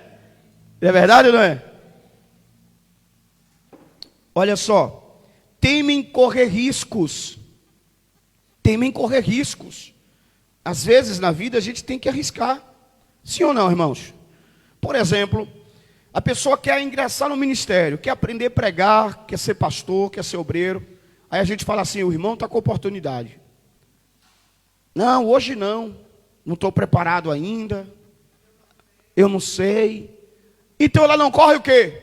É verdade ou não é? Olha só, temem correr riscos, às vezes na vida a gente tem que arriscar, sim ou não, irmãos? Por exemplo, a pessoa quer ingressar no ministério, quer aprender a pregar, quer ser pastor, quer ser obreiro. Aí a gente fala assim, o irmão está com oportunidade. Não, hoje não estou preparado ainda, eu não sei. Então ela não corre o quê?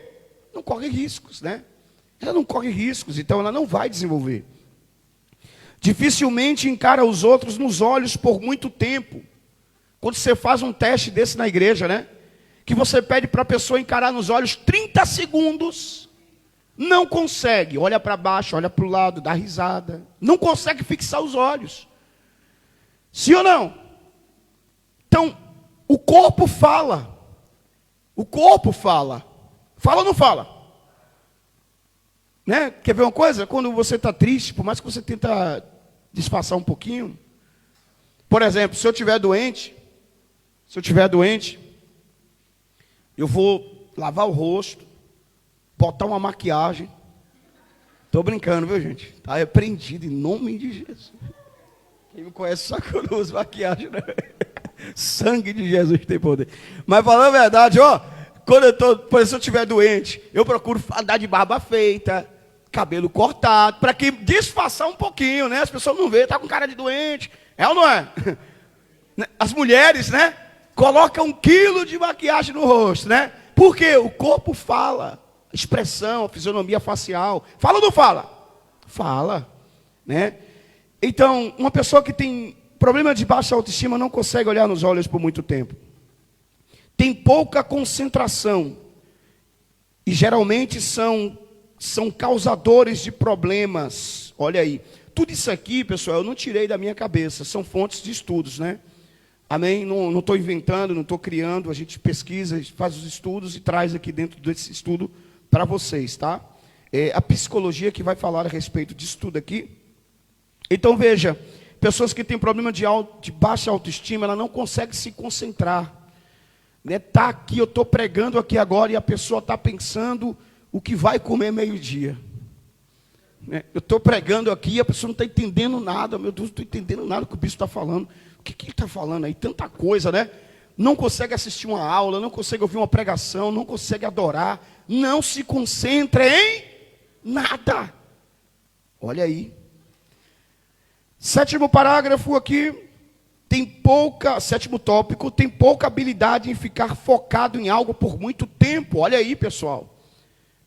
Não corre riscos, né? Ela não corre riscos, então ela não vai desenvolver. Dificilmente encara os outros nos olhos por muito tempo. Quando você faz um teste desse na igreja, né? Que você pede para a pessoa encarar nos olhos 30 segundos, não consegue, olha para baixo, olha para o lado, dá risada, não consegue fixar os olhos, sim ou não? Então, o corpo fala, fala ou não fala? Né? Quer ver uma coisa? Quando você está triste, por mais que você tenta disfarçar um pouquinho, por exemplo, se eu estiver doente, eu vou lavar o rosto, botar uma maquiagem. Estou brincando, viu, gente? Está repreendido em nome de Jesus. Quem me conhece sabe que eu não uso maquiagem, né? Sangue de Jesus tem poder. Mas falando a verdade, ó, quando por exemplo, se eu estiver doente, eu procuro andar de barba feita, cabelo cortado, para que disfarçar um pouquinho, né? As pessoas não veem, tá com cara de doente. É ou não é? As mulheres, né? Colocam 1 quilo de maquiagem no rosto, né? Porque o corpo fala, a expressão, a fisionomia facial. Fala ou não fala? Fala, né? Então, uma pessoa que tem problema de baixa autoestima não consegue olhar nos olhos por muito tempo. Tem pouca concentração. E geralmente são causadores de problemas. Olha aí. Tudo isso aqui, pessoal, eu não tirei da minha cabeça. São fontes de estudos, né? Amém? Não estou inventando, não estou criando. A gente pesquisa, faz os estudos e traz aqui dentro desse estudo para vocês, tá? É a psicologia que vai falar a respeito disso tudo aqui. Então, veja, pessoas que têm problema de baixa autoestima, ela não consegue se concentrar. Né? Tá aqui, eu estou pregando aqui agora e a pessoa está pensando o que vai comer meio-dia. Né? Eu estou pregando aqui e a pessoa não está entendendo nada. Meu Deus, não estou entendendo nada que o bispo está falando. O que ele está falando aí? Tanta coisa, né? Não consegue assistir uma aula, não consegue ouvir uma pregação, não consegue adorar, não se concentra em nada. Olha aí. 7º parágrafo aqui, sétimo tópico, tem pouca habilidade em ficar focado em algo por muito tempo. Olha aí, pessoal.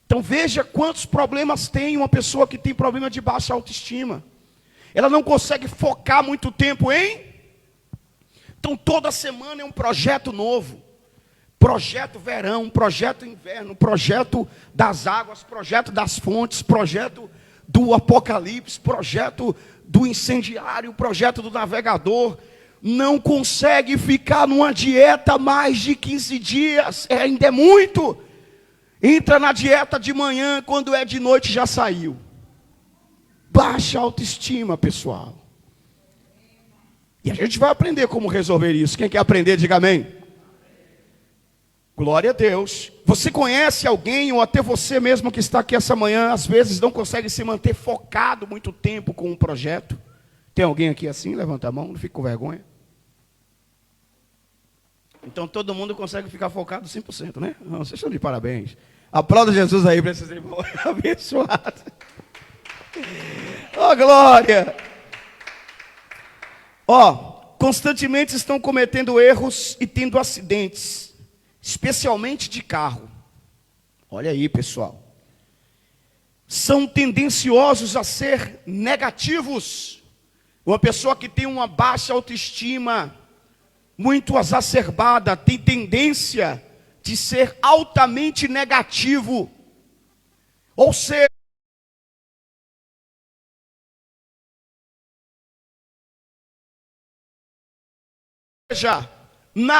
Então veja quantos problemas tem uma pessoa que tem problema de baixa autoestima. Ela não consegue focar muito tempo em... Então toda semana é um projeto novo. Projeto verão, projeto inverno, projeto das águas, projeto das fontes, projeto do apocalipse, projeto do incendiário, projeto do navegador. Não consegue ficar numa dieta mais de 15 dias, ainda é muito. Entra na dieta de manhã, quando é de noite já saiu. Baixa autoestima, pessoal. E a gente vai aprender como resolver isso. Quem quer aprender, diga amém. Glória a Deus. Você conhece alguém, ou até você mesmo que está aqui essa manhã, às vezes não consegue se manter focado muito tempo com um projeto? Tem alguém aqui assim? Levanta a mão, não fique com vergonha. Então todo mundo consegue ficar focado 100%, né? Não, vocês estão de parabéns. Aplauda Jesus aí para esses irmãos abençoados. Oh, glória! Constantemente estão cometendo erros e tendo acidentes, especialmente de carro. Olha aí, pessoal. São tendenciosos a ser negativos. Uma pessoa que tem uma baixa autoestima, muito exacerbada, tem tendência de ser altamente negativo. Ou seja,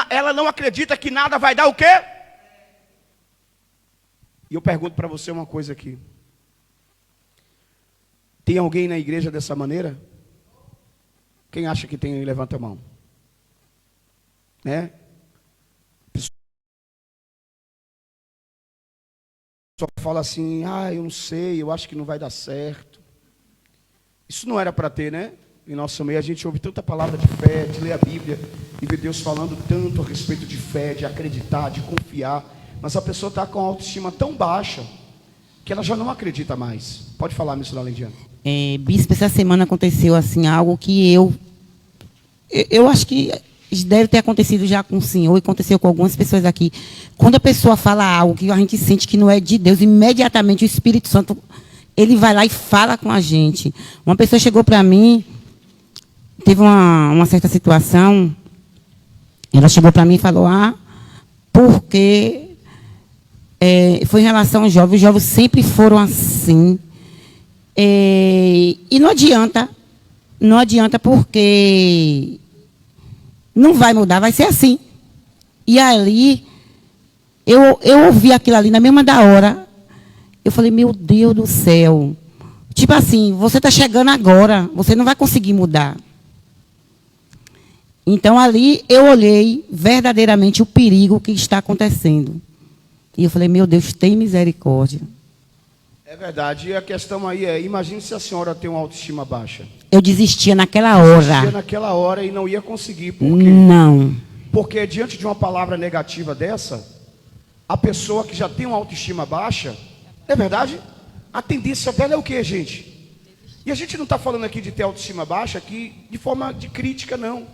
ela não acredita que nada vai dar o quê? E eu pergunto para você uma coisa aqui. Tem alguém na igreja dessa maneira? Quem acha que tem aí, levanta a mão. Né? Só fala assim, eu não sei, eu acho que não vai dar certo. Isso não era para ter, né? Em nosso meio a gente ouve tanta palavra de fé, de ler a Bíblia e ver Deus falando tanto a respeito de fé, de acreditar, de confiar. Mas a pessoa está com a autoestima tão baixa que ela já não acredita mais. Pode falar, missionária Lindiana. Bispo, essa semana aconteceu assim algo que eu acho que deve ter acontecido já com o senhor e aconteceu com algumas pessoas aqui. Quando a pessoa fala algo que a gente sente que não é de Deus, imediatamente o Espírito Santo, ele vai lá e fala com a gente. Uma pessoa chegou para mim, teve uma certa situação, ela chegou para mim e falou, porque foi em relação aos jovens, os jovens sempre foram assim. E não adianta porque não vai mudar, vai ser assim. E ali, eu ouvi aquilo ali na mesma da hora, eu falei, meu Deus do céu, tipo assim, você está chegando agora, você não vai conseguir mudar. Então ali eu olhei verdadeiramente o perigo que está acontecendo. E eu falei, meu Deus, tem misericórdia. É verdade, e a questão aí imagine se a senhora tem uma autoestima baixa. Eu desistia naquela hora. Desistia naquela hora e não ia conseguir. Por quê? Não. Porque diante de uma palavra negativa dessa, a pessoa que já tem uma autoestima baixa, é verdade? A tendência dela é o quê, gente? E a gente não está falando aqui de ter autoestima baixa aqui de forma de crítica, não.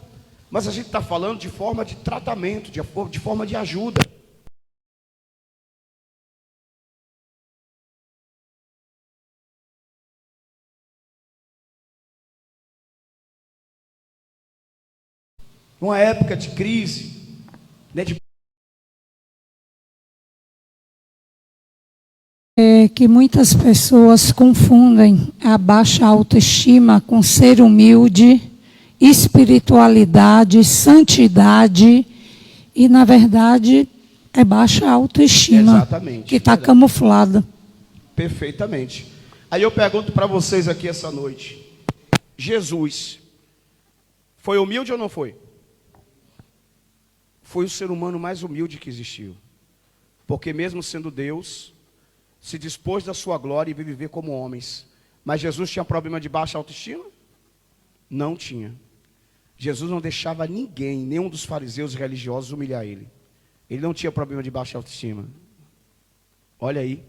Mas a gente está falando de forma de tratamento, de forma de ajuda. numa época de crise, né, de É que muitas pessoas confundem a baixa autoestima com ser humilde, espiritualidade, santidade, e na verdade é baixa autoestima, Exatamente, que está verdade. camuflada. Perfeitamente. Aí eu pergunto para vocês aqui essa noite: Jesus foi humilde ou não foi? Foi o ser humano mais humilde que existiu. Porque mesmo sendo Deus, se dispôs da sua glória e veio viver como homens. Mas Jesus tinha problema de baixa autoestima? Não tinha. Jesus não deixava ninguém, nenhum dos fariseus religiosos, humilhar ele. Ele não tinha problema de baixa autoestima. Olha aí.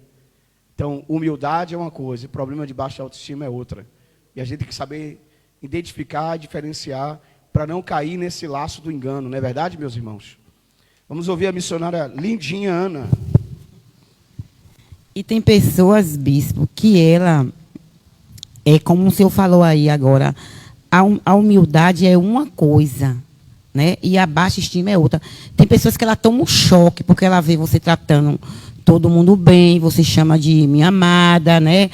Então, humildade é uma coisa, e problema de baixa autoestima é outra. E a gente tem que saber identificar, diferenciar, para não cair nesse laço do engano, não é verdade, meus irmãos? Vamos ouvir a missionária lindinha Ana. E tem pessoas, bispo, que ela, é como o senhor falou aí agora, a humildade é uma coisa, né? E a baixa estima é outra. Tem pessoas que ela toma um choque, porque ela vê você tratando todo mundo bem, você chama de minha amada, né?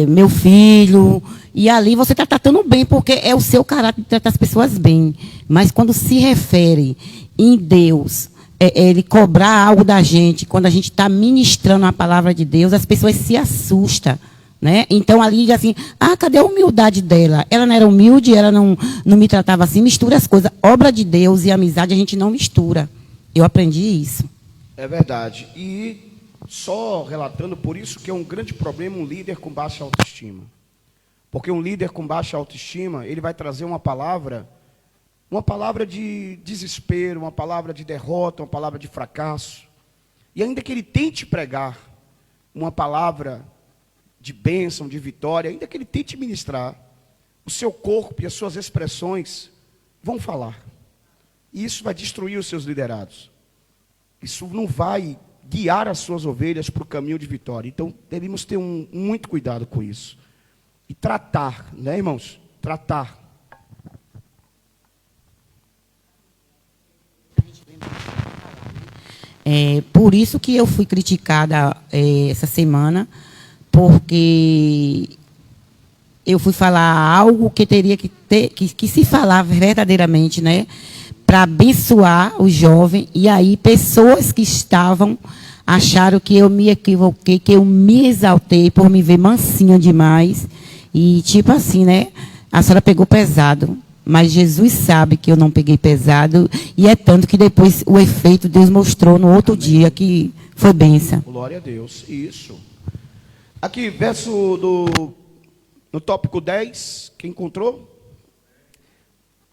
Meu filho. E ali você está tratando bem, porque é o seu caráter de tratar as pessoas bem. Mas quando se refere em Deus, ele cobrar algo da gente, quando a gente está ministrando a palavra de Deus, as pessoas se assustam. Né? Então ali diz assim, cadê a humildade dela? Ela não era humilde, ela não me tratava assim. Mistura as coisas. Obra de Deus e amizade a gente não mistura. Eu aprendi isso. É verdade. E só relatando, por isso que é um grande problema um líder com baixa autoestima. Porque um líder com baixa autoestima, ele vai trazer uma palavra de desespero, uma palavra de derrota, uma palavra de fracasso. E ainda que ele tente pregar uma palavra de bênção, de vitória, ainda que ele tente ministrar, o seu corpo e as suas expressões vão falar. E isso vai destruir os seus liderados. Isso não vai guiar as suas ovelhas para o caminho de vitória. Então, devemos ter muito cuidado com isso. E tratar, né, irmãos? Tratar. Por isso que eu fui criticada essa semana, porque eu fui falar algo que teria que se falar verdadeiramente, né? Para abençoar o jovem, e aí pessoas que estavam acharam que eu me equivoquei, que eu me exaltei por me ver mansinha demais, e tipo assim, né? A senhora pegou pesado, mas Jesus sabe que eu não peguei pesado, e é tanto que depois o efeito Deus mostrou no outro dia, que foi bênção. Glória a Deus, isso. Aqui, no tópico 10, quem encontrou?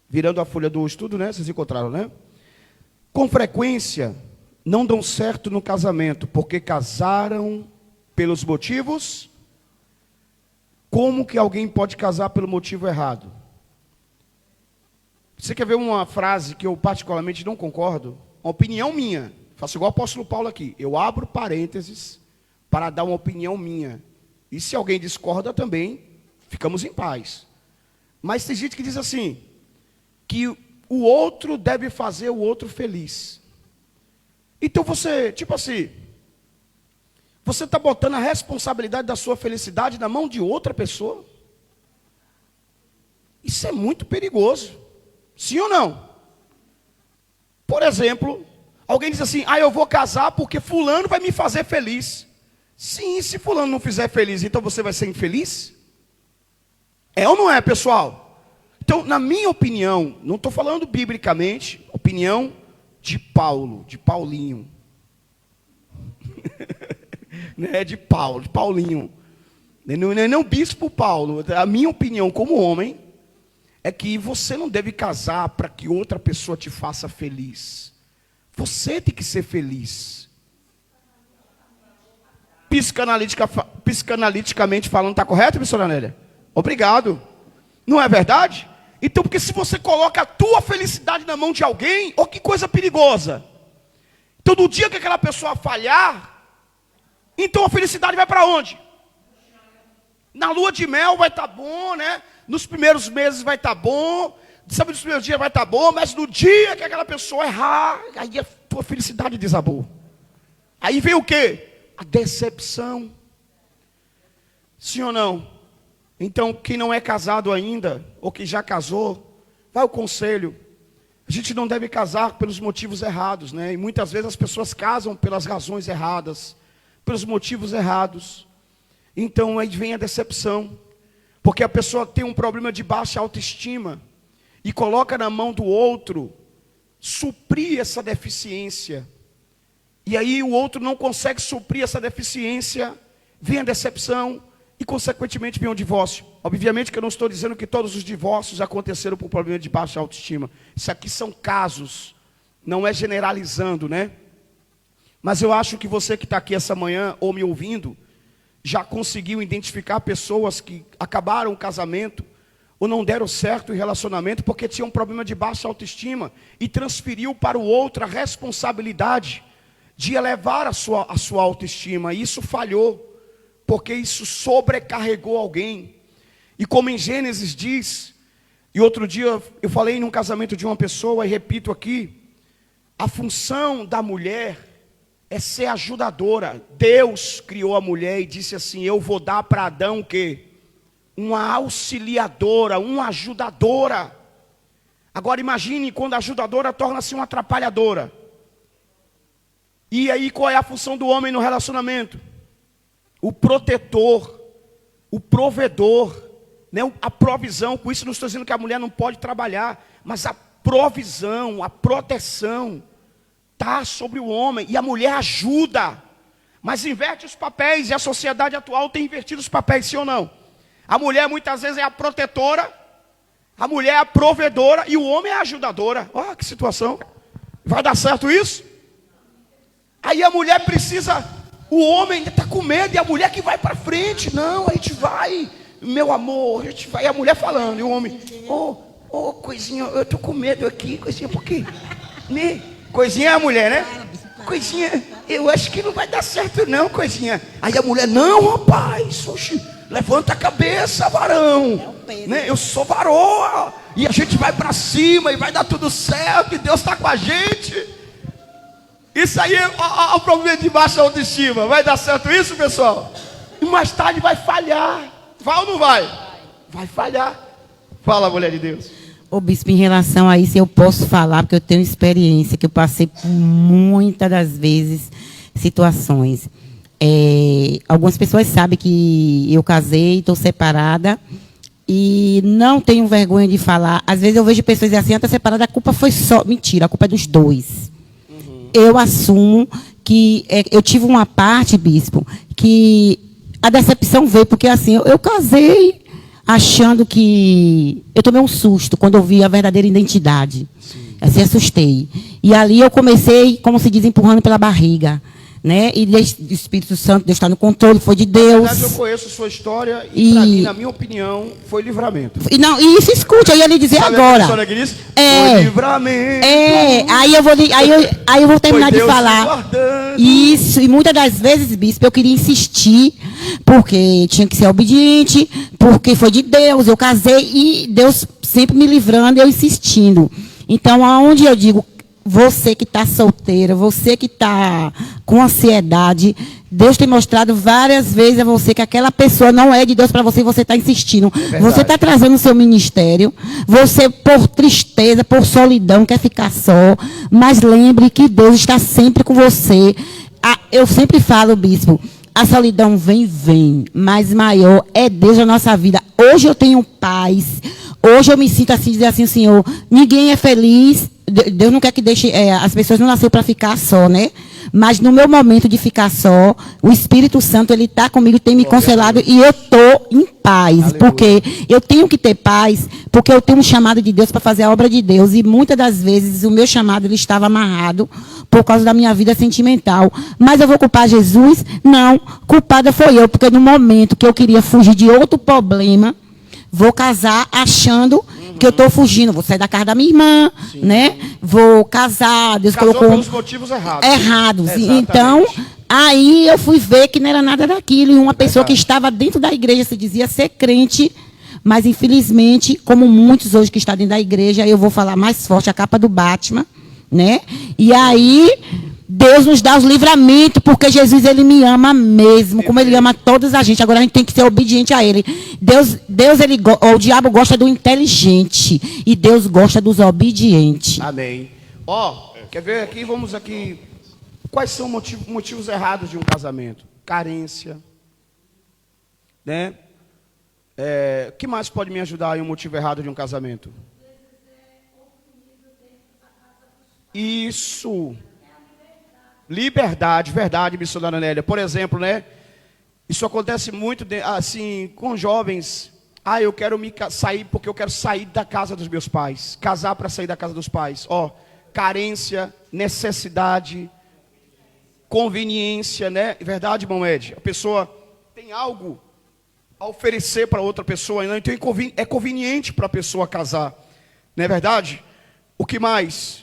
Virando a folha do estudo, né? Vocês encontraram, né? Com frequência, não dão certo no casamento, porque casaram pelos motivos. Como que alguém pode casar pelo motivo errado? Você quer ver uma frase que eu particularmente não concordo? Uma opinião minha. Faço igual o apóstolo Paulo aqui. Eu abro parênteses para dar uma opinião minha. E se alguém discorda também, ficamos em paz. Mas tem gente que diz assim, que o outro deve fazer o outro feliz. Então você, tipo assim, você está botando a responsabilidade da sua felicidade na mão de outra pessoa? Isso é muito perigoso. Sim ou não? Por exemplo, alguém diz assim, eu vou casar porque fulano vai me fazer feliz. Sim, se fulano não fizer feliz, então você vai ser infeliz? É ou não é, pessoal? Então, na minha opinião, não estou falando biblicamente, opinião de Paulo, de Paulinho. Né, de Paulinho. Não é o bispo Paulo. A minha opinião como homem é que você não deve casar para que outra pessoa te faça feliz. Você tem que ser feliz. Psicanaliticamente falando, está correto, missionária Nélia? Obrigado. Não é verdade? Então, porque se você coloca a tua felicidade na mão de alguém, que coisa perigosa. Então, no dia que aquela pessoa falhar, então a felicidade vai para onde? Na lua de mel vai estar bom, né? Nos primeiros meses vai estar bom. Sabe, nos primeiros dias vai estar bom, mas no dia que aquela pessoa errar, aí a tua felicidade desabou. Aí vem o quê? A decepção. Sim ou não? Então, quem não é casado ainda, ou que já casou, vai o conselho. A gente não deve casar pelos motivos errados, né? E muitas vezes as pessoas casam pelas razões erradas, pelos motivos errados. Então, aí vem a decepção. Porque a pessoa tem um problema de baixa autoestima e coloca na mão do outro suprir essa deficiência. E aí o outro não consegue suprir essa deficiência, vem a decepção e consequentemente vem o divórcio. Obviamente que eu não estou dizendo que todos os divórcios aconteceram por problema de baixa autoestima. Isso aqui são casos, não é generalizando, né? Mas eu acho que você que está aqui essa manhã ou me ouvindo, já conseguiu identificar pessoas que acabaram o casamento ou não deram certo em relacionamento porque tinham um problema de baixa autoestima e transferiu para o outro a responsabilidade de elevar a sua autoestima. E isso falhou, porque isso sobrecarregou alguém. E como em Gênesis diz, e outro dia eu falei num casamento de uma pessoa e repito aqui, a função da mulher é ser ajudadora. Deus criou a mulher e disse assim, eu vou dar para Adão o quê? Uma auxiliadora, uma ajudadora. Agora imagine quando a ajudadora torna-se uma atrapalhadora. E aí qual é a função do homem no relacionamento? O protetor, o provedor, né? A provisão. Com isso não estou dizendo que a mulher não pode trabalhar, mas a provisão, a proteção está sobre o homem, e a mulher ajuda, mas inverte os papéis, e a sociedade atual tem invertido os papéis, sim ou não? A mulher muitas vezes é a protetora, a mulher é a provedora, e o homem é a ajudadora. Olha que situação, vai dar certo isso? Aí a mulher precisa, o homem ainda está com medo, e a mulher que vai para frente, não, a gente vai, meu amor, a gente vai, e a mulher falando, e o homem, coisinha, eu estou com medo aqui, coisinha, por quê? Né? Coisinha é a mulher, né? Coisinha, eu acho que não vai dar certo não, coisinha. Aí a mulher, não, rapaz, oxe, levanta a cabeça, varão. Né? Eu sou varoa. E a gente vai para cima e vai dar tudo certo, e Deus está com a gente. Isso aí é o problema de baixa autoestima. Vai dar certo isso, pessoal? E mais tarde vai falhar. Vai ou não vai? Vai falhar. Fala, mulher de Deus. Ô bispo, em relação a isso eu posso falar, porque eu tenho experiência, que eu passei por muitas das vezes situações. Algumas pessoas sabem que eu casei, estou separada, e não tenho vergonha de falar. Às vezes eu vejo pessoas dizer assim, está separada, a culpa foi só... Mentira, a culpa é dos dois. Eu assumo que eu tive uma parte, bispo, que a decepção veio, porque assim, eu casei... achando que... Eu tomei um susto quando eu vi a verdadeira identidade. Assim, assustei. E ali eu comecei, como se diz, empurrando pela barriga. Né? E o Espírito Santo, Deus está no controle, foi de Deus. Na verdade, eu conheço sua história e para mim, na minha opinião, foi livramento. E isso, escute, eu ia lhe dizer. Sabe agora. A que diz? Foi livramento. Aí eu vou terminar de falar. Isso, e muitas das vezes, bispo, eu queria insistir, porque tinha que ser obediente, porque foi de Deus, eu casei e Deus sempre me livrando e eu insistindo. Então, aonde eu digo, você que está solteira, você que está com ansiedade, Deus tem mostrado várias vezes a você que aquela pessoa não é de Deus para você e você está insistindo. Você está trazendo o seu ministério, você por tristeza, por solidão, quer ficar só, mas lembre que Deus está sempre com você. Eu sempre falo, bispo, a solidão vem, mas maior é Deus na nossa vida. Hoje eu tenho paz, hoje eu me sinto assim, dizer assim, Senhor, ninguém é feliz, Deus não quer que deixe, as pessoas não nasceram para ficar só, né? Mas no meu momento de ficar só, o Espírito Santo, ele está comigo, tem me consolado e eu estou em paz. Aleluia. Porque eu tenho que ter paz, porque eu tenho um chamado de Deus para fazer a obra de Deus. E muitas das vezes o meu chamado ele estava amarrado por causa da minha vida sentimental. Mas eu vou culpar Jesus? Não, culpada foi eu, porque no momento que eu queria fugir de outro problema, vou casar achando que eu estou fugindo, vou sair da casa da minha irmã, sim, né? Vou casar, Deus casou colocou pelos motivos errados. Exatamente. Então, aí eu fui ver que não era nada daquilo. E uma pessoa que estava dentro da igreja, se dizia ser crente, Mas, infelizmente, como muitos hoje que estão dentro da igreja, eu vou falar mais forte, a capa do Batman, né? E aí, Deus nos dá os livramentos, porque Jesus, ele me ama mesmo, como ele ama todas a gente. Agora a gente tem que ser obediente a ele. O diabo gosta do inteligente e Deus gosta dos obedientes. Amém. Quer ver aqui? Vamos aqui. Quais são motivos errados de um casamento? Carência, né? O que mais pode me ajudar em um motivo errado de um casamento? Isso. Liberdade, verdade, missionária Nélia. Por exemplo, né? Isso acontece muito assim com jovens. Eu quero sair porque eu quero sair da casa dos meus pais. Casar para sair da casa dos pais. Carência, necessidade, conveniência, né? Verdade, irmão Ed? A pessoa tem algo a oferecer para outra pessoa, né? Então é conveniente para a pessoa casar. Não é verdade? O que mais?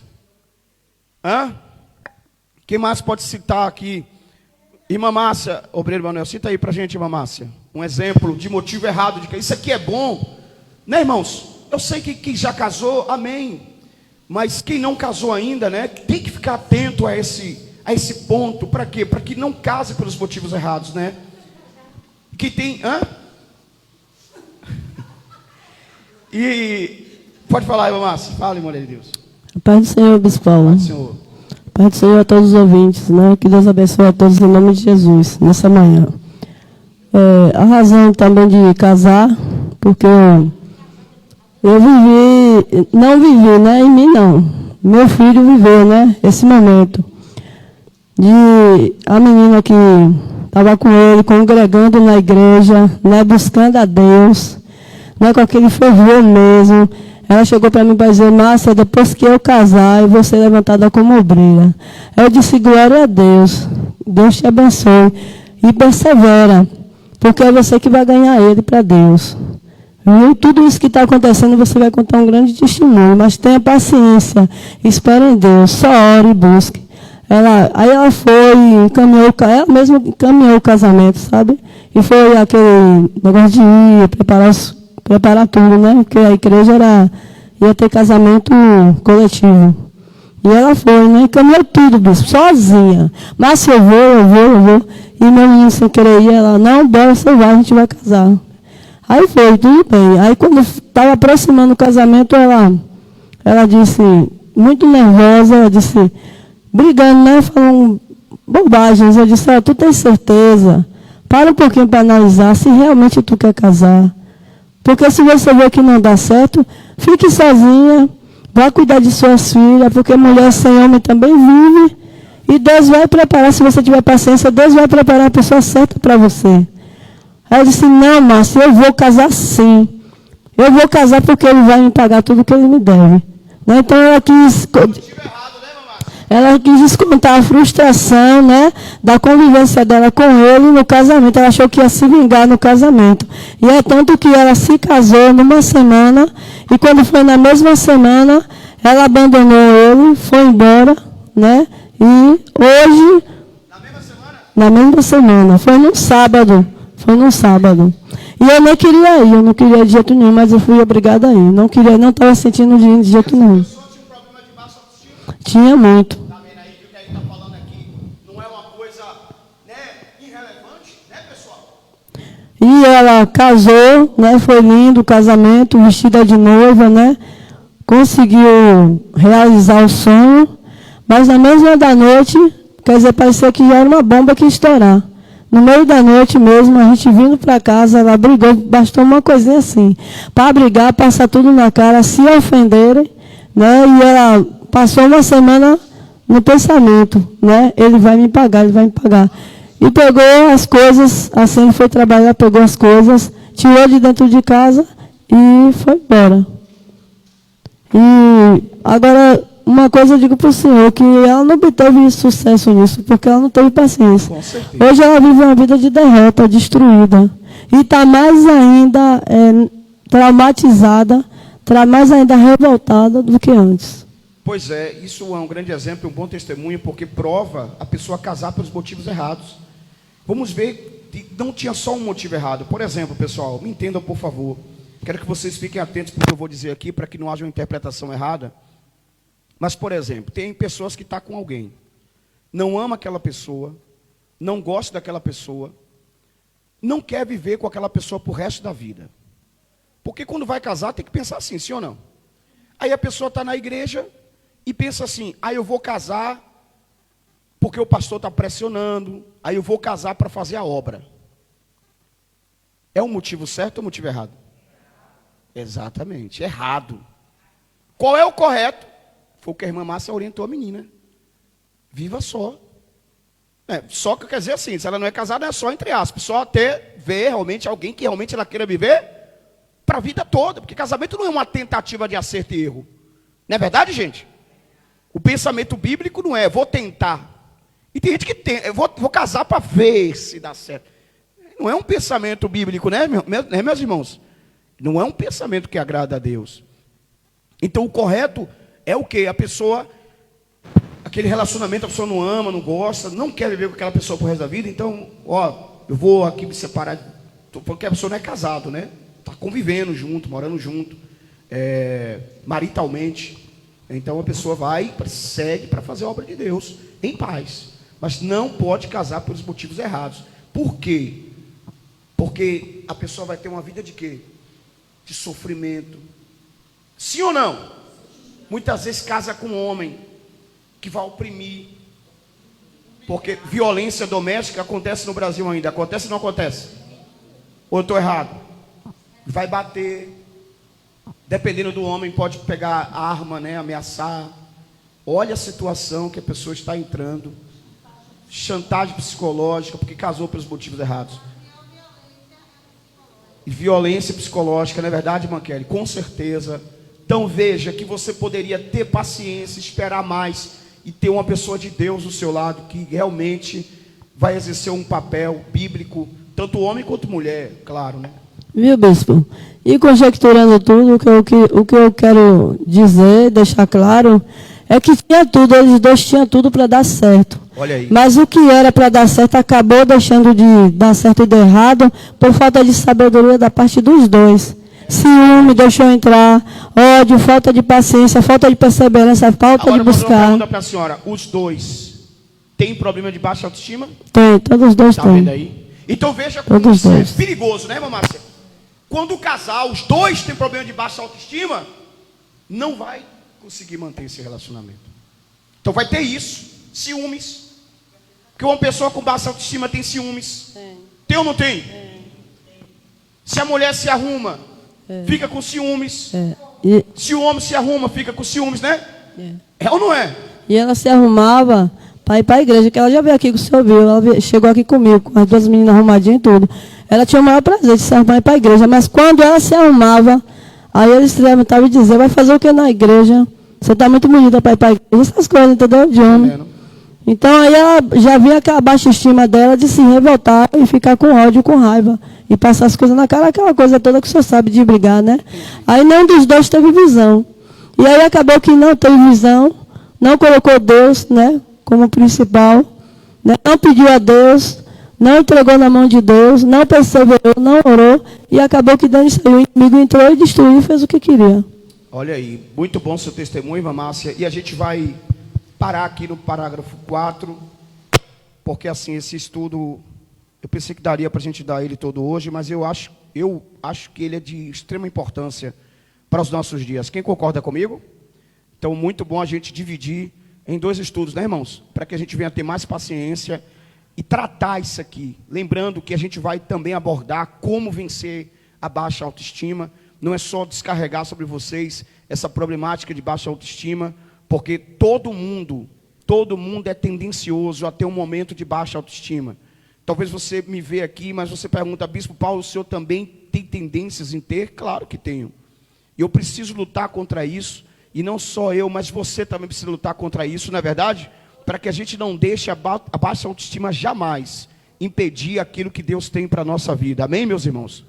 Quem mais pode citar aqui? Irmã Márcia, obreiro Manuel, cita aí pra gente, irmã Márcia. Um exemplo de motivo errado, de que isso aqui é bom. Né, irmãos? Eu sei que quem já casou, amém. Mas quem não casou ainda, né? Tem que ficar atento a esse ponto. Para quê? Para que não case pelos motivos errados, né? Que tem... E... Pode falar, irmã Márcia. Fala, irmã de Deus. Paz do Senhor, Bispo Paulo. Paz do Senhor. Pai do Senhor a todos os ouvintes, né? Que Deus abençoe a todos em nome de Jesus, nessa manhã. A razão também de casar, porque eu não vivi, né? Em mim não. Meu filho viveu, né? Esse momento. A menina que estava com ele, congregando na igreja, né? Buscando a Deus, né? Com aquele fervor mesmo. Ela chegou para mim para dizer: Márcia, depois que eu casar, eu vou ser levantada como obreira. Eu disse: glória a Deus. Deus te abençoe. E persevera, porque é você que vai ganhar ele para Deus. E tudo isso que está acontecendo, você vai contar um grande testemunho. Mas tenha paciência, espere em Deus, só ore e busque. Aí ela foi, ela mesma encaminhou o casamento, sabe? E foi aquele negócio de ir, preparar tudo, né? Porque a igreja ia ter casamento coletivo. E ela foi, né? Encaminhou tudo, bispo, sozinha. Mas se eu vou. E meu menino sem querer ir, ela: não, bora, você vai, a gente vai casar. Aí foi, tudo bem. Aí quando estava aproximando o casamento, ela disse, muito nervosa, ela disse, brigando, né? Falando bobagens. Eu disse: tu tens certeza? Para um pouquinho para analisar se realmente tu quer casar. Porque se você vê que não dá certo, fique sozinha, vá cuidar de suas filhas, porque mulher sem homem também vive. E Deus vai preparar, se você tiver paciência, Deus vai preparar a pessoa certa para você. Aí eu disse: não, Márcia, eu vou casar sim. Eu vou casar porque ele vai me pagar tudo que ele me deve. Né? Então ela quis descontar a frustração, né, da convivência dela com ele no casamento. Ela achou que ia se vingar no casamento. E é tanto que ela se casou numa semana, e quando foi na mesma semana, ela abandonou ele, foi embora, né? E hoje... Na mesma semana. Foi num sábado. E eu nem queria ir, eu não queria de jeito nenhum, mas eu fui obrigada a ir. Não estava sentindo de jeito nenhum. Tinha muito. E ela casou, né? Foi lindo o casamento, vestida de noiva, né? Conseguiu realizar o sonho, mas na mesma da noite, quer dizer, parecia que já era uma bomba que ia estourar. No meio da noite mesmo, a gente vindo para casa, ela brigou, bastou uma coisinha assim, para brigar, passar tudo na cara, se ofenderem, né? E ela passou uma semana no pensamento, né? Ele vai me pagar. E pegou as coisas, assim, ele foi trabalhar, pegou as coisas, tirou de dentro de casa e foi embora. E agora, uma coisa eu digo para o senhor, que ela não teve sucesso nisso, porque ela não teve paciência. Com certeza. Hoje ela vive uma vida de derrota, destruída. E está mais ainda traumatizada, está mais ainda revoltada do que antes. Pois é, isso é um grande exemplo, um bom testemunho, porque prova a pessoa casar pelos motivos errados. Vamos ver, não tinha só um motivo errado. Por exemplo, pessoal, me entendam, por favor. Quero que vocês fiquem atentos porque eu vou dizer aqui, para que não haja uma interpretação errada. Mas, por exemplo, tem pessoas que estão com alguém, não ama aquela pessoa, não gosta daquela pessoa, não quer viver com aquela pessoa pro resto da vida. Porque quando vai casar tem que pensar assim, sim ou não? Aí a pessoa está na igreja e pensa assim, eu vou casar porque o pastor está pressionando, aí eu vou casar para fazer a obra. É o motivo certo ou o motivo errado? Exatamente, errado. Qual é o correto? Foi o que a irmã Márcia orientou a menina. Viva só. Só que quer dizer assim, se ela não é casada, é só entre aspas. Só até ver realmente alguém que realmente ela queira viver para a vida toda. Porque casamento não é uma tentativa de acerto e erro. Não é verdade, gente? O pensamento bíblico não é, vou tentar. E tem gente que tem, eu vou casar para ver se dá certo. Não é um pensamento bíblico, né, meus irmãos? Não é um pensamento que agrada a Deus. Então o correto é o quê? A pessoa, aquele relacionamento, a pessoa não ama, não gosta, não quer viver com aquela pessoa pro resto da vida. Então, eu vou aqui me separar. Porque a pessoa não é casado, né? Está convivendo junto, morando junto, maritalmente. Então a pessoa segue para fazer a obra de Deus, em paz. Mas não pode casar pelos motivos errados. Por quê? Porque a pessoa vai ter uma vida de quê? De sofrimento. Sim ou não? Muitas vezes casa com um homem que vai oprimir. Porque violência doméstica acontece no Brasil ainda. Acontece ou não acontece? Ou eu estou errado? Vai bater. Dependendo do homem, pode pegar arma, né? Ameaçar. Olha a situação que a pessoa está entrando. Chantagem psicológica, porque casou pelos motivos errados. E violência psicológica, não é verdade, irmã Kelly? Com certeza. Então veja que você poderia ter paciência, esperar mais e ter uma pessoa de Deus do seu lado que realmente vai exercer um papel bíblico, tanto homem quanto mulher, claro, né? Viu, bispo? E conjecturando tudo, o que eu quero dizer, deixar claro, é que tinha tudo, eles dois tinham tudo para dar certo. Olha aí. Mas o que era para dar certo acabou deixando de dar certo e dar errado por falta de sabedoria da parte dos dois. Ciúme deixou entrar, ódio, falta de paciência, falta de perseverança, falta de buscar. Uma pergunta para a senhora, os dois têm problema de baixa autoestima? Tem, todos os dois têm. Tá vendo aí? Então veja como isso é perigoso, né, irmã Márcia? Quando o casal, os dois têm problema de baixa autoestima, não vai conseguir manter esse relacionamento. Então vai ter isso, ciúmes. Porque uma pessoa com baixa autoestima tem ciúmes. Tem ou não tem? Se a mulher se arruma, fica com ciúmes. Se o homem se arruma, fica com ciúmes, né? É ou não é? E ela se arrumava para ir para a igreja, que ela já veio aqui com o senhor, viu? Ela chegou aqui comigo, com as duas meninas arrumadinhas e tudo. Ela tinha o maior prazer de se arrumar e ir para a igreja, mas quando ela se arrumava, aí eles se levantavam e diziam, vai fazer o que na igreja? Você está muito bonita para ir para a igreja. Essas coisas, entendeu? De homem. Então aí ela já vinha com a baixa estima dela de se revoltar e ficar com ódio, com raiva. E passar as coisas na cara, aquela coisa toda que o senhor sabe de brigar, né? Aí nenhum dos dois teve visão. E aí acabou que não teve visão, não colocou Deus, né, como principal, né, não pediu a Deus, não entregou na mão de Deus, não perseverou, não orou, e acabou que dando isso aí, o inimigo entrou e destruiu e fez o que queria. Olha aí, muito bom seu testemunho, irmã Márcia, e a gente vai parar aqui no parágrafo 4, porque assim, esse estudo, eu pensei que daria para a gente dar ele todo hoje, mas eu acho que ele é de extrema importância para os nossos dias. Quem concorda comigo? Então, muito bom a gente dividir em 2 estudos, né, irmãos? Para que a gente venha ter mais paciência e tratar isso aqui. Lembrando que a gente vai também abordar como vencer a baixa autoestima. Não é só descarregar sobre vocês essa problemática de baixa autoestima, porque todo mundo é tendencioso a ter um momento de baixa autoestima. Talvez você me vê aqui, mas você pergunta, Bispo Paulo, o senhor também tem tendências em ter? Claro que tenho. E eu preciso lutar contra isso, e não só eu, mas você também precisa lutar contra isso, não é verdade? Para que a gente não deixe a baixa autoestima jamais impedir aquilo que Deus tem para a nossa vida. Amém, meus irmãos?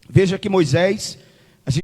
Veja que Moisés, a gente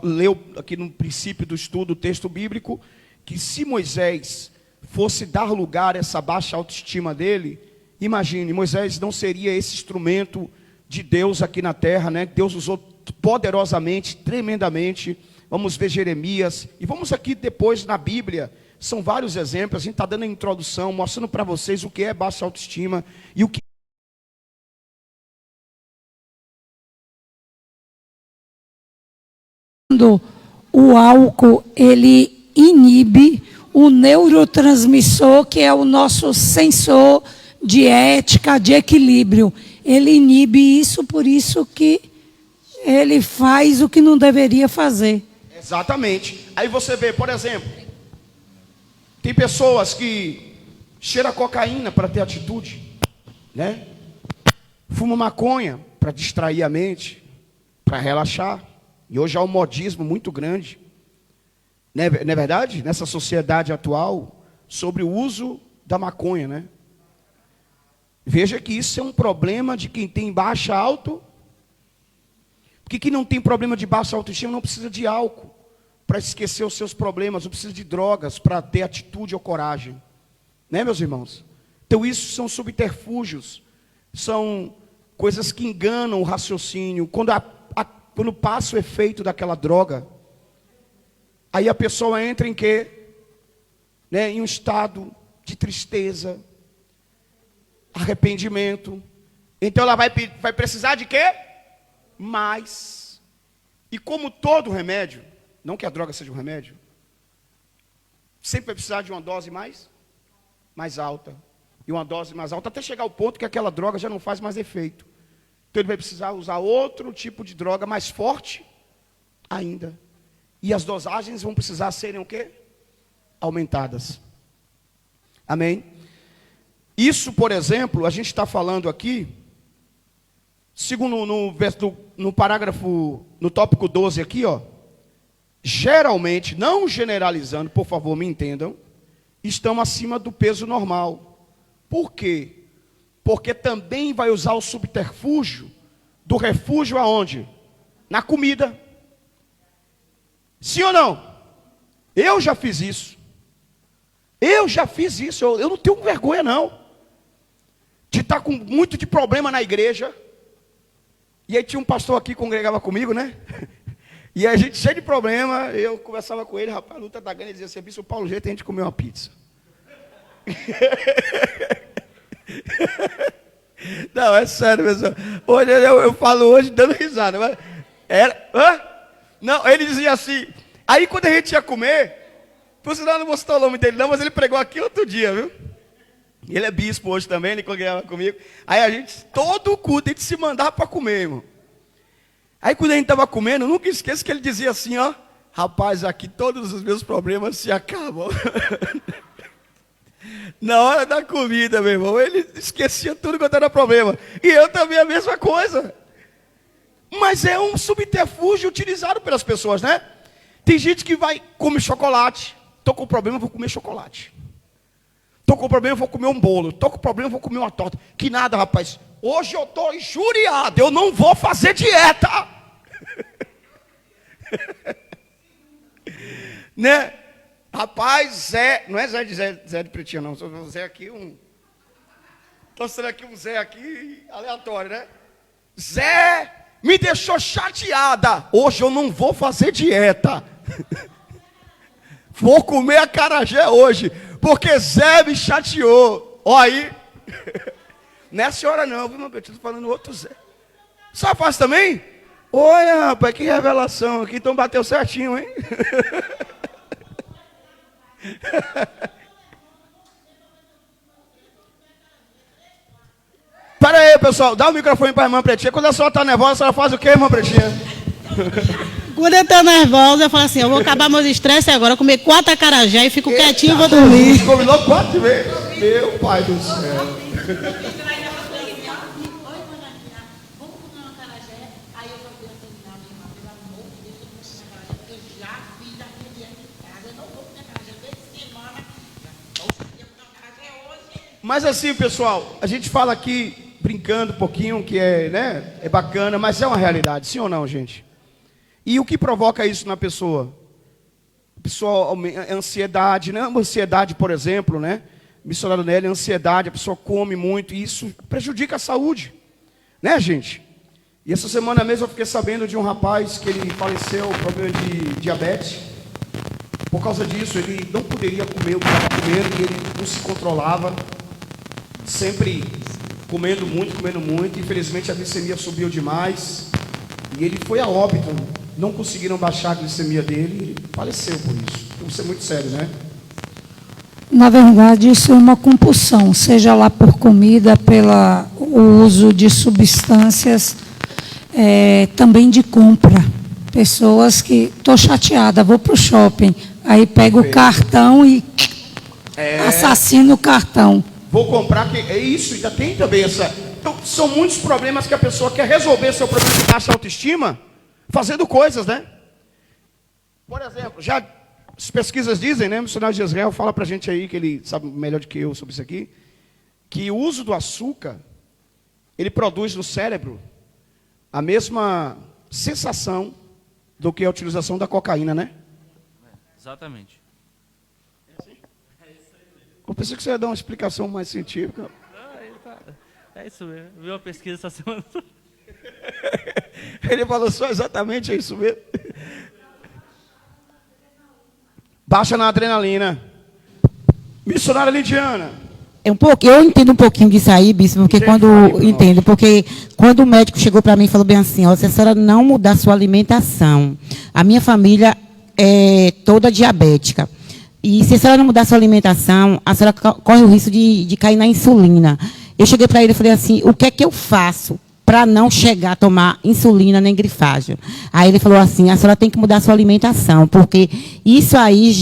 leu aqui no princípio do estudo o texto bíblico, que se Moisés fosse dar lugar a essa baixa autoestima dele, imagine, Moisés não seria esse instrumento de Deus aqui na terra, né? Deus usou poderosamente, tremendamente. Vamos ver Jeremias, e vamos aqui depois na Bíblia, são vários exemplos, a gente está dando a introdução, mostrando para vocês o que é baixa autoestima, e o que o álcool, ele inibe o neurotransmissor, que é o nosso sensor de ética, de equilíbrio. Ele inibe isso, por isso que ele faz o que não deveria fazer. Exatamente. Aí você vê, por exemplo, tem pessoas que cheiram cocaína para ter atitude, né? Fuma maconha para distrair a mente, para relaxar. E hoje há um modismo muito grande, não é verdade? Nessa sociedade atual, sobre o uso da maconha, né? Veja que isso é um problema de quem tem baixa autoestima. Porque quem não tem problema de baixa autoestima não precisa de álcool para esquecer os seus problemas, não precisa de drogas para ter atitude ou coragem. Né, meus irmãos? Então isso são subterfúgios, são coisas que enganam o raciocínio. Quando passa o efeito daquela droga, aí a pessoa entra em quê? Né, em um estado de tristeza, arrependimento. Então ela vai precisar de quê? Mais. E como todo remédio, não que a droga seja um remédio, sempre vai precisar de uma dose mais alta. E uma dose mais alta até chegar ao ponto que aquela droga já não faz mais efeito. Então ele vai precisar usar outro tipo de droga mais forte ainda. E as dosagens vão precisar serem o quê? Aumentadas. Amém? Isso, por exemplo, a gente está falando aqui, segundo no parágrafo, no tópico 12 aqui, ó, geralmente, não generalizando, por favor, me entendam, estão acima do peso normal. Por quê? Porque também vai usar o subterfúgio do refúgio aonde? Na comida. Sim ou não? Eu já fiz isso. Eu não tenho vergonha não. De estar com muito de problema na igreja. E aí tinha um pastor aqui que congregava comigo, né? E a gente cheio de problema, eu conversava com ele, rapaz, a luta tá ganha, ele dizia assim, bicho, o Paulo jeito a gente comer uma pizza. Não, é sério, pessoal. Hoje eu falo hoje dando risada. Mas não, ele dizia assim, aí quando a gente ia comer, por sinal não vou citar o nome dele não, mas ele pregou aqui outro dia, viu? Ele é bispo hoje também, ele congregava comigo. Aí a gente, todo o culto, a gente se mandava para comer, irmão. Aí quando a gente estava comendo, nunca esqueça que ele dizia assim, ó, rapaz, aqui todos os meus problemas se acabam. Na hora da comida, meu irmão, ele esquecia tudo quanto era problema. E eu também a mesma coisa. Mas é um subterfúgio utilizado pelas pessoas, né? Tem gente que vai comer chocolate. Estou com problema, vou comer chocolate. Estou com problema, vou comer um bolo. Estou com problema, vou comer uma torta. Que nada, rapaz. Hoje eu estou injuriado. Eu não vou fazer dieta. Né? Rapaz, Zé. Não é Zé de Pretinha, não. Sou Zé aqui, estou sendo aqui um Zé aqui aleatório, né? Zé me deixou chateada. Hoje eu não vou fazer dieta. Vou comer acarajé hoje. Porque Zé me chateou. Ó aí. Não é a senhora não, viu, meu bem? Estou falando outro Zé. Só faz também? Olha, rapaz, que revelação aqui. Então bateu certinho, hein? Para aí, pessoal. Dá o microfone para a irmã Pretinha. Quando a senhora está nervosa, a senhora faz o quê, irmã Pretinha? Quando eu estou nervosa, eu falo assim, eu vou acabar meus estresses agora, comer 4 acarajé e fico quietinho e vou dormir. Come logo 4 vezes. Meu pai do céu. Mas assim, pessoal, a gente fala aqui, brincando um pouquinho, que é, né, é bacana, mas é uma realidade, sim ou não, gente? E o que provoca isso na pessoa? pessoa, ansiedade, né? Ansiedade, por exemplo, né? Missionário Nélio, ansiedade, a pessoa come muito, e isso prejudica a saúde, né, gente? E essa semana mesmo eu fiquei sabendo de um rapaz que ele faleceu por problema de diabetes. Por causa disso, ele não poderia comer o que estava comendo, e ele não se controlava, sempre comendo muito. Infelizmente a glicemia subiu demais, e ele foi a óbito. Não conseguiram baixar a glicemia dele, e ele faleceu por isso. Então, isso é muito sério, né? Na verdade, isso é uma compulsão, seja lá por comida, pelo uso de substâncias, também de compra. Pessoas que, estou chateada, vou para o shopping, aí pego o cartão e assassino o cartão. Vou comprar, que é isso, ainda tem também essa... Então, são muitos problemas que a pessoa quer resolver seu problema de baixa autoestima, fazendo coisas, né? Por exemplo, já as pesquisas dizem, né? O missionário de Israel fala pra gente aí, que ele sabe melhor do que eu sobre isso aqui, que o uso do açúcar, ele produz no cérebro a mesma sensação do que a utilização da cocaína, né? Exatamente. Eu pensei que você ia dar uma explicação mais científica. É isso mesmo. Viu uma pesquisa essa semana? Ele falou só exatamente isso mesmo. Baixa na adrenalina. Missionária Lidiana. Eu entendo um pouquinho disso aí, bispo, porque porque quando o médico chegou para mim e falou bem assim, ó, se a senhora não mudar sua alimentação, a minha família é toda diabética, e se a senhora não mudar sua alimentação, a senhora corre o risco de cair na insulina. Eu cheguei para ele e falei assim, o que é que eu faço para não chegar a tomar insulina nem grifágio? Aí ele falou assim, a senhora tem que mudar sua alimentação, porque isso aí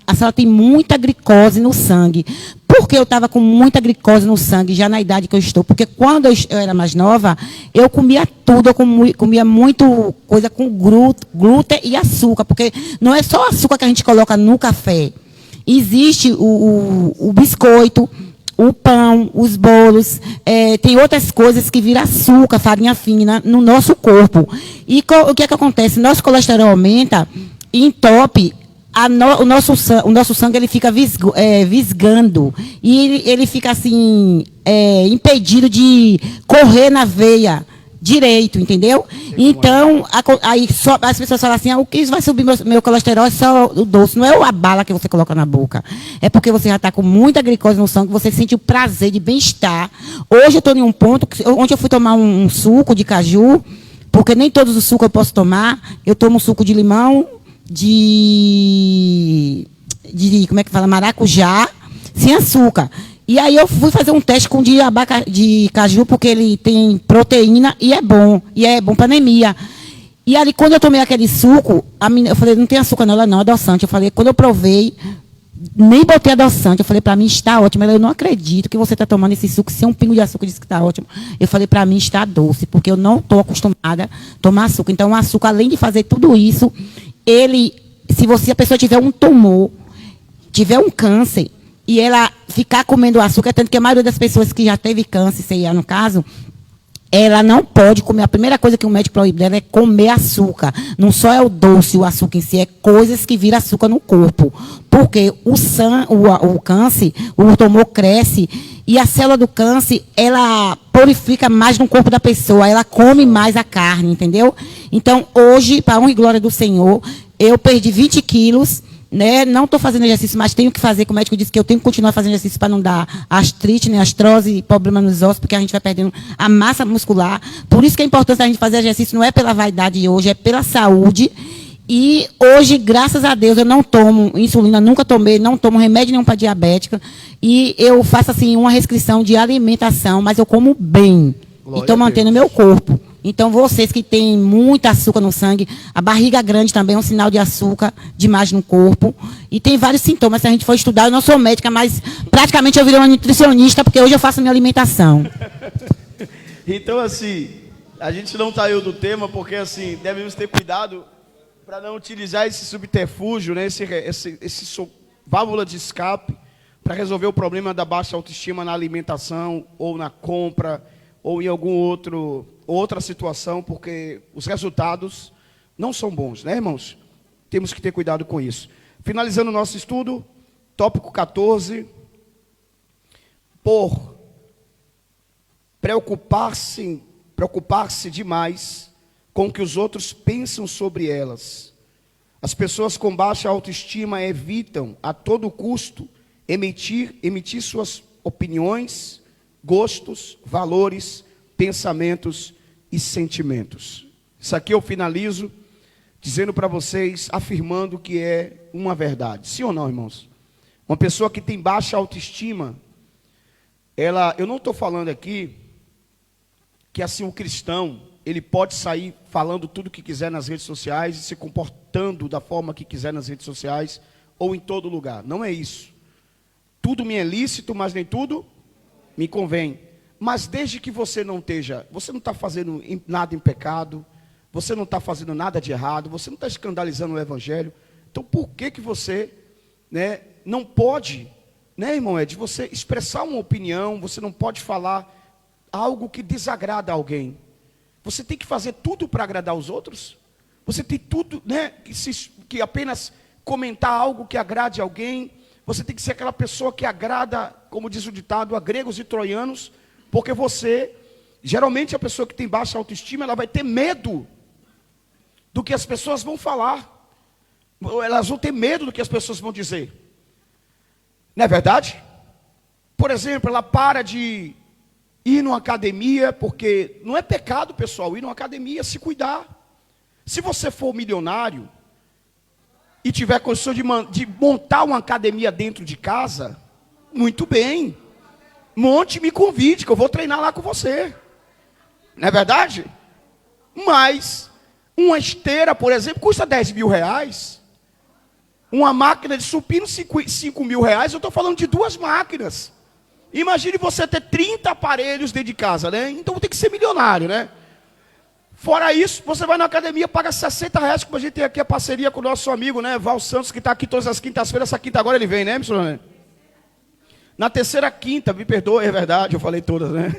a senhora tem muita glicose no sangue. Por que eu estava com muita glicose no sangue, já na idade que eu estou? Porque quando eu era mais nova, eu comia tudo, eu comia muito coisa com glúten e açúcar, porque não é só açúcar que a gente coloca no café. Existe o biscoito, o pão, os bolos, tem outras coisas que viram açúcar, farinha fina no nosso corpo. E o que é que acontece? Nosso colesterol aumenta e entope. O nosso sangue ele fica visgando. E ele fica assim, impedido de correr na veia direito, entendeu? Então, aí as pessoas falam assim, o que vai subir meu colesterol é só o doce, não é a bala que você coloca na boca. É porque você já está com muita glicose no sangue, você sente o prazer de bem-estar. Hoje eu estou em um ponto, onde eu fui tomar um suco de caju, porque nem todos os sucos eu posso tomar. Eu tomo suco de limão, como é que fala? Maracujá, sem açúcar. E aí eu fui fazer um teste com de caju, porque ele tem proteína e é bom para anemia. E ali, quando eu tomei aquele suco, eu falei, não tem açúcar não, ela não, é adoçante. Eu falei, quando eu provei, nem botei adoçante. Eu falei, para mim está ótimo. Ela, eu não acredito que você está tomando esse suco sem um pingo de açúcar, disse que está ótimo. Eu falei, para mim está doce, porque eu não estou acostumada a tomar açúcar. Então, o açúcar, além de fazer tudo isso, se a pessoa tiver um tumor, tiver um câncer, e ela ficar comendo açúcar, tanto que a maioria das pessoas que já teve câncer, CIA no caso, ela não pode comer. A primeira coisa que o médico proíbe dela é comer açúcar. Não só é o doce, o açúcar em si, é coisas que viram açúcar no corpo. Porque o câncer, o tumor cresce, e a célula do câncer, ela purifica mais no corpo da pessoa, ela come mais a carne, entendeu? Então, hoje, para a honra e glória do Senhor, eu perdi 20 quilos, né? Não estou fazendo exercício, mas tenho que fazer, que o médico disse que eu tenho que continuar fazendo exercício para não dar artrite, né, artrose, problema nos ossos, porque a gente vai perdendo a massa muscular. Por isso que a importância da gente fazer exercício não é pela vaidade hoje, é pela saúde. E hoje, graças a Deus, eu não tomo insulina, nunca tomei, não tomo remédio nenhum para diabética. E eu faço assim uma restrição de alimentação, mas eu como bem. E estou mantendo meu corpo. Então, vocês que têm muito açúcar no sangue, a barriga grande também é um sinal de açúcar demais no corpo. E tem vários sintomas. Se a gente for estudar, eu não sou médica, mas praticamente eu virei uma nutricionista, porque hoje eu faço a minha alimentação. Então, assim, a gente não saiu do tema, porque, assim, devemos ter cuidado para não utilizar esse subterfúgio, né, esse válvula de escape, para resolver o problema da baixa autoestima na alimentação, ou na compra, ou em outra situação, porque os resultados não são bons, né, irmãos? Temos que ter cuidado com isso. finalizando o nosso estudo, tópico 14, por preocupar-se demais com o que os outros pensam sobre elas. As pessoas com baixa autoestima evitam a todo custo emitir suas opiniões, gostos, valores, pensamentos e sentimentos. Isso aqui eu finalizo dizendo para vocês, afirmando que é uma verdade. Sim ou não, irmãos? Uma pessoa que tem baixa autoestima, eu não estou falando aqui que assim o cristão, ele pode sair falando tudo o que quiser nas redes sociais e se comportando da forma que quiser nas redes sociais ou em todo lugar. Não é isso. Tudo me é lícito, mas nem tudo me convém. Mas desde que você não está fazendo nada em pecado, você não está fazendo nada de errado, você não está escandalizando o evangelho, então por que você, né, não pode, né, irmão Ed, você expressar uma opinião, você não pode falar algo que desagrada alguém. Você tem que fazer tudo para agradar os outros? Você tem tudo, né, que apenas comentar algo que agrade alguém? Você tem que ser aquela pessoa que agrada, como diz o ditado, a gregos e troianos, porque você, geralmente a pessoa que tem baixa autoestima, ela vai ter medo do que as pessoas vão falar. Elas vão ter medo do que as pessoas vão dizer. Não é verdade? Por exemplo, ela para de ir numa academia, porque não é pecado, pessoal, ir numa academia, se cuidar. Se você for milionário e tiver condição de montar uma academia dentro de casa, muito bem. Monte e me convide, que eu vou treinar lá com você. Não é verdade? Mas uma esteira, por exemplo, custa 10 mil reais. Uma máquina de supino, 5 mil reais. Eu estou falando de 2 máquinas. Imagine você ter 30 aparelhos dentro de casa, né? Então tem que ser milionário, né? Fora isso, você vai na academia, paga 60 reais, como a gente tem aqui a parceria com o nosso amigo, né? Val Santos, que está aqui todas as quintas-feiras. Essa quinta agora ele vem, né, missionário? Na terceira quinta, me perdoe, é verdade, eu falei todas, né?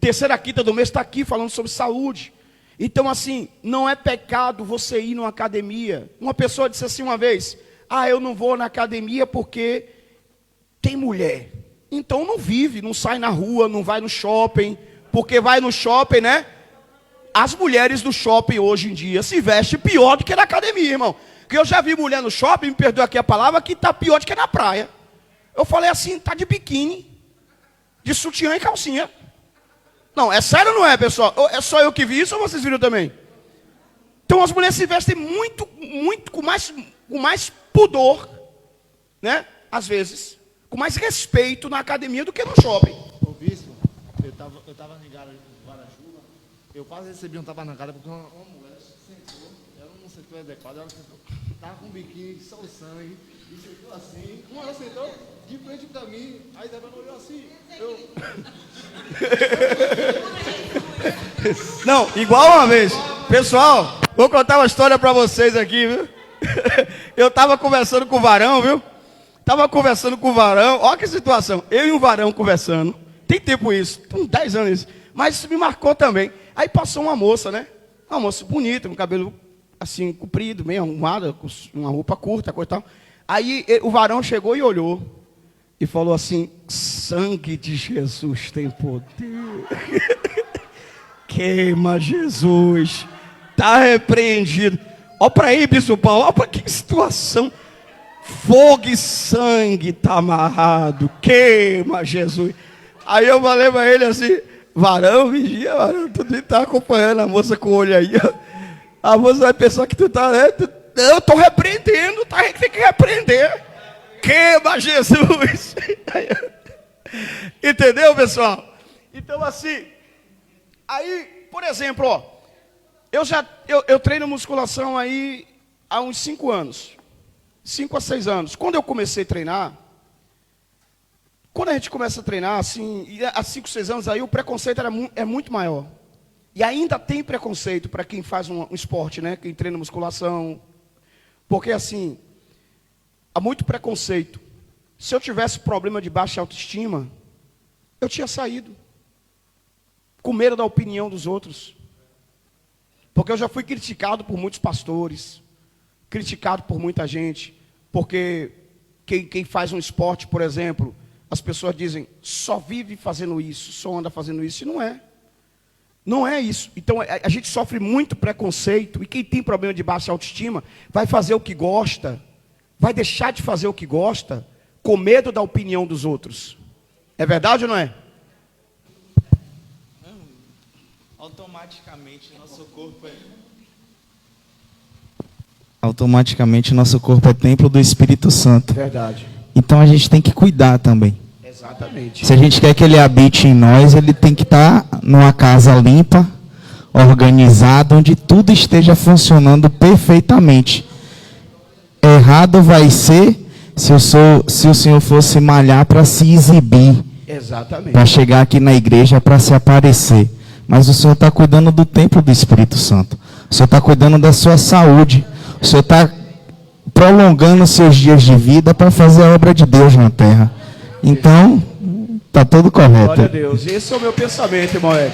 Terceira quinta do mês está aqui falando sobre saúde. Então, assim, não é pecado você ir numa academia. Uma pessoa disse assim uma vez, eu não vou na academia porque tem mulher. Então não vive, não sai na rua, não vai no shopping, porque vai no shopping, né? As mulheres do shopping hoje em dia se vestem pior do que na academia, irmão. Porque eu já vi mulher no shopping, me perdoe aqui a palavra, que está pior do que na praia. Eu falei assim, tá de biquíni, de sutiã e calcinha. Não, é sério ou não é, pessoal? É só eu que vi isso ou vocês viram também? Então as mulheres se vestem muito com mais pudor, né? Às vezes, com mais respeito na academia do que no shopping. Ô bispo, eu tava em Guarajuba, eu quase recebi um tapa na cara porque uma mulher sentou, ela não sentou adequado, ela sentou, tava com biquíni, só o sangue, e sentou assim, ela sentou de frente pra mim, aí ela olhou assim, Não, igual uma vez. Pessoal, vou contar uma história pra vocês aqui, viu? Eu tava conversando com o varão, viu? Olha que situação. Eu e um varão conversando. Tem tempo isso, tem uns 10 anos isso. Mas isso me marcou também. Aí passou uma moça, né? Uma moça bonita, com cabelo assim, comprido, bem arrumada, com uma roupa curta, coisa e tal. Aí o varão chegou e olhou. E falou assim, sangue de Jesus tem poder. Queima Jesus. Está repreendido. Olha para aí, bispo Paulo. Olha para que situação. Fogo e sangue está amarrado. Queima Jesus. Aí eu falei para ele assim, varão, vigia, varão. Tu está acompanhando a moça com o olho aí. A moça vai pensar que tu está... Eu estou repreendendo. Tem que repreender. Queima Jesus. Entendeu, pessoal? Então assim, aí, por exemplo, ó, eu treino musculação aí há uns 5 anos. 5 a 6 anos. Quando eu comecei a treinar, quando a gente começa a treinar, assim, há 5, 6 anos aí, o preconceito é muito maior. E ainda tem preconceito para quem faz um esporte, né? Quem treina musculação. Porque assim, há muito preconceito. Se eu tivesse problema de baixa autoestima, eu tinha saído. Com medo da opinião dos outros. Porque eu já fui criticado por muitos pastores. Criticado por muita gente. Porque quem faz um esporte, por exemplo, as pessoas dizem, só vive fazendo isso, só anda fazendo isso, e não é. Não é isso. Então, a gente sofre muito preconceito, e quem tem problema de baixa autoestima, vai fazer o que gosta, vai deixar de fazer o que gosta, com medo da opinião dos outros. É verdade ou não é? Automaticamente nosso corpo é templo do Espírito Santo. Verdade. Então a gente tem que cuidar também. Exatamente. Se a gente quer que ele habite em nós, ele tem que estar numa casa limpa, organizada, onde tudo esteja funcionando perfeitamente. Errado vai ser se o Senhor fosse malhar para se exibir. Exatamente. Para chegar aqui na igreja para se aparecer. Mas o Senhor está cuidando do templo do Espírito Santo. O Senhor está cuidando da sua saúde. O Senhor está prolongando seus dias de vida para fazer a obra de Deus na terra. Então, está tudo correto. Glória a Deus. Esse é o meu pensamento, irmão Ed.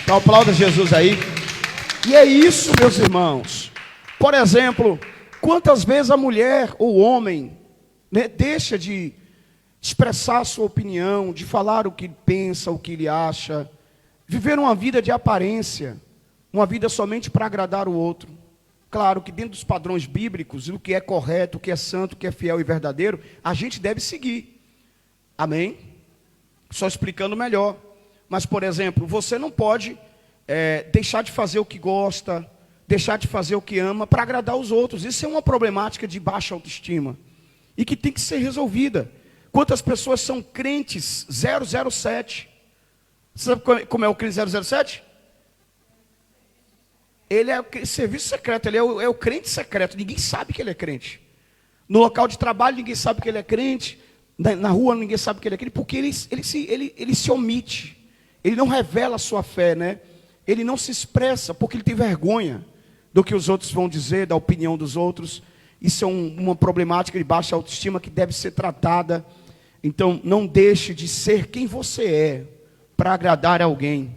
Então, aplauda Jesus aí. E é isso, meus irmãos. Por exemplo, quantas vezes a mulher ou o homem, né, deixa de expressar a sua opinião, de falar o que pensa, o que ele acha, viver uma vida de aparência, uma vida somente para agradar o outro. Claro que dentro dos padrões bíblicos, o que é correto, o que é santo, o que é fiel e verdadeiro, a gente deve seguir. Amém? Só explicando melhor. Mas, por exemplo, você não pode deixar de fazer o que gosta, deixar de fazer o que ama para agradar os outros. Isso é uma problemática de baixa autoestima e que tem que ser resolvida. Quantas pessoas são crentes 007? Sabe como é o crente 007? Ele é o serviço secreto, ele é o crente secreto. Ninguém sabe que ele é crente. No local de trabalho ninguém sabe que ele é crente. Na rua ninguém sabe que ele é crente, porque ele se omite. Ele não revela a sua fé, né? Ele não se expressa, porque ele tem vergonha do que os outros vão dizer, da opinião dos outros. Isso é uma problemática de baixa autoestima que deve ser tratada. Então, não deixe de ser quem você é para agradar alguém.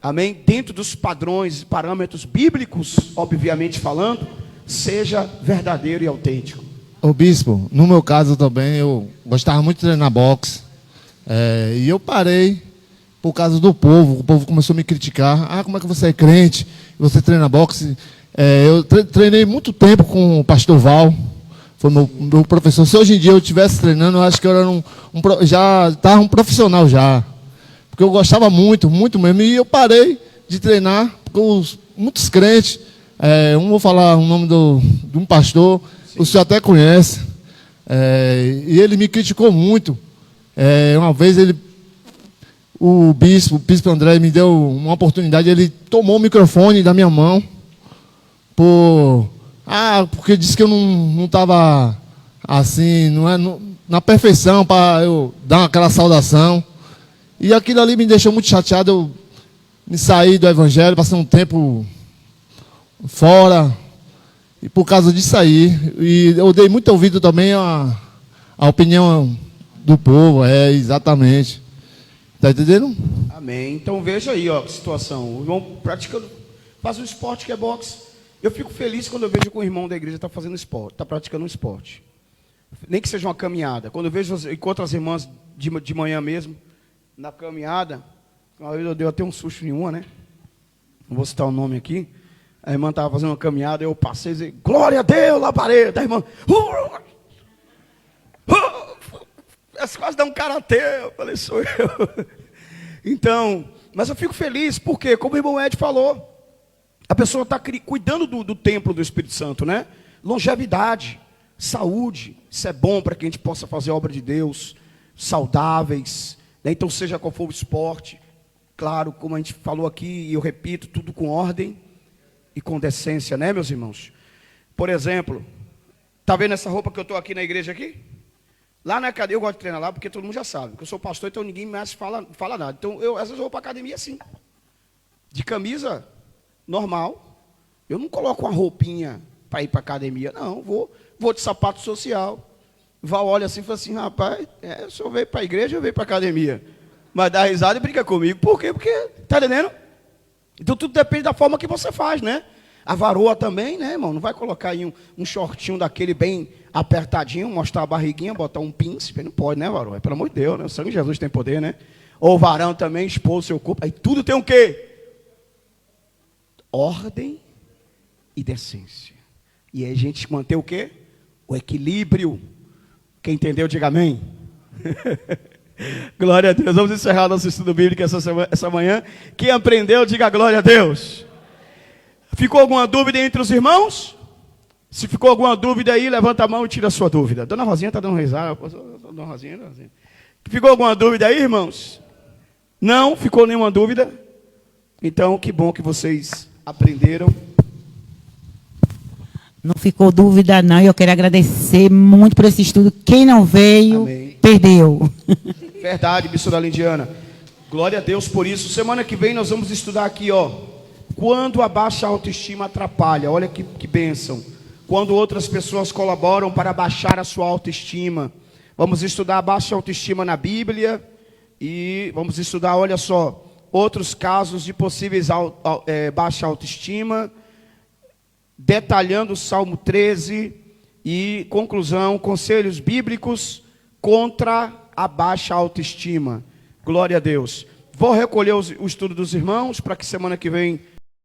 Amém? Dentro dos padrões e parâmetros bíblicos, obviamente falando, seja verdadeiro e autêntico. Ô bispo, no meu caso também, eu gostava muito de treinar boxe. E eu parei por causa do povo. O povo começou a me criticar. Ah, como é que você é crente? Você treina boxe? Eu treinei muito tempo com o pastor Val. Foi meu professor. Se hoje em dia eu estivesse treinando, eu acho que eu era já estava um profissional já. Porque eu gostava muito, muito mesmo. E eu parei de treinar com muitos crentes. Vou falar o nome de um pastor, sim, o senhor até conhece. E ele me criticou muito. Uma vez o bispo André me deu uma oportunidade, ele tomou o microfone da minha mão. Porque disse que eu não estava assim, na perfeição para eu dar aquela saudação. E aquilo ali me deixou muito chateado. Eu me saí do evangelho, passei um tempo fora. E por causa disso aí, e eu dei muito ouvido também a opinião do povo. Exatamente. Está entendendo? Amém. Então veja aí, ó, que situação. O irmão praticando, faz um esporte que é boxe. Eu fico feliz quando eu vejo que o irmão da igreja está fazendo esporte, está praticando um esporte. Nem que seja uma caminhada. Quando eu vejo, encontro as irmãs de manhã mesmo, na caminhada, eu dei até um susto em uma, né? Não vou citar o nome aqui. A irmã estava fazendo uma caminhada, eu passei e disse, glória a Deus, lá parei. Da irmã, quase dá um karatê. Eu falei, sou eu. Então, mas eu fico feliz, porque, como o irmão Ed falou, a pessoa está cuidando do templo do Espírito Santo, né? Longevidade, saúde, isso é bom para que a gente possa fazer a obra de Deus, saudáveis, né? Então, seja qual for o esporte, claro, como a gente falou aqui, e eu repito, tudo com ordem e com decência, né, meus irmãos? Por exemplo, tá vendo essa roupa que eu estou aqui na igreja aqui? Lá na academia, eu gosto de treinar lá, porque todo mundo já sabe, que eu sou pastor, então ninguém mais fala nada. Então, às vezes eu vou para a academia assim, de camisa normal. Eu não coloco uma roupinha para ir para a academia, não. Vou de sapato social. Val olha assim e fala assim, rapaz, o senhor veio para a igreja, eu veio para a academia. Mas dá risada e brinca comigo. Por quê? Porque, tá entendendo? Então tudo depende da forma que você faz, né? A varoa também, né, irmão? Não vai colocar aí um shortinho daquele bem apertadinho, mostrar a barriguinha, botar um príncipe. Não pode, né, varoa? Pelo amor de Deus, né? O sangue de Jesus tem poder, né? Ou o varão também expor o seu corpo. Aí tudo tem o quê? Ordem e decência. E aí a gente manter o quê? O equilíbrio. Quem entendeu, diga amém. Glória a Deus. Vamos encerrar nosso estudo bíblico essa manhã. Quem aprendeu, diga glória a Deus. Ficou alguma dúvida entre os irmãos? Se ficou alguma dúvida aí, levanta a mão e tira a sua dúvida. Dona Rosinha está dando risada. Dona Rosinha. Ficou alguma dúvida aí, irmãos? Não? Ficou nenhuma dúvida? Então, que bom que vocês aprenderam. Não ficou dúvida, não. Eu quero agradecer muito por esse estudo. Quem não veio, Amém. Perdeu. Verdade, missionária Lindiana. Glória a Deus por isso. Semana que vem nós vamos estudar aqui, ó. Quando a baixa autoestima atrapalha. Olha que bênção. Quando outras pessoas colaboram para baixar a sua autoestima. Vamos estudar a baixa autoestima na Bíblia. E vamos estudar, olha só, outros casos de possíveis baixa autoestima. Detalhando o Salmo 13 e, conclusão, conselhos bíblicos contra a baixa autoestima. Glória a Deus. Vou recolher o estudo dos irmãos para que semana que vem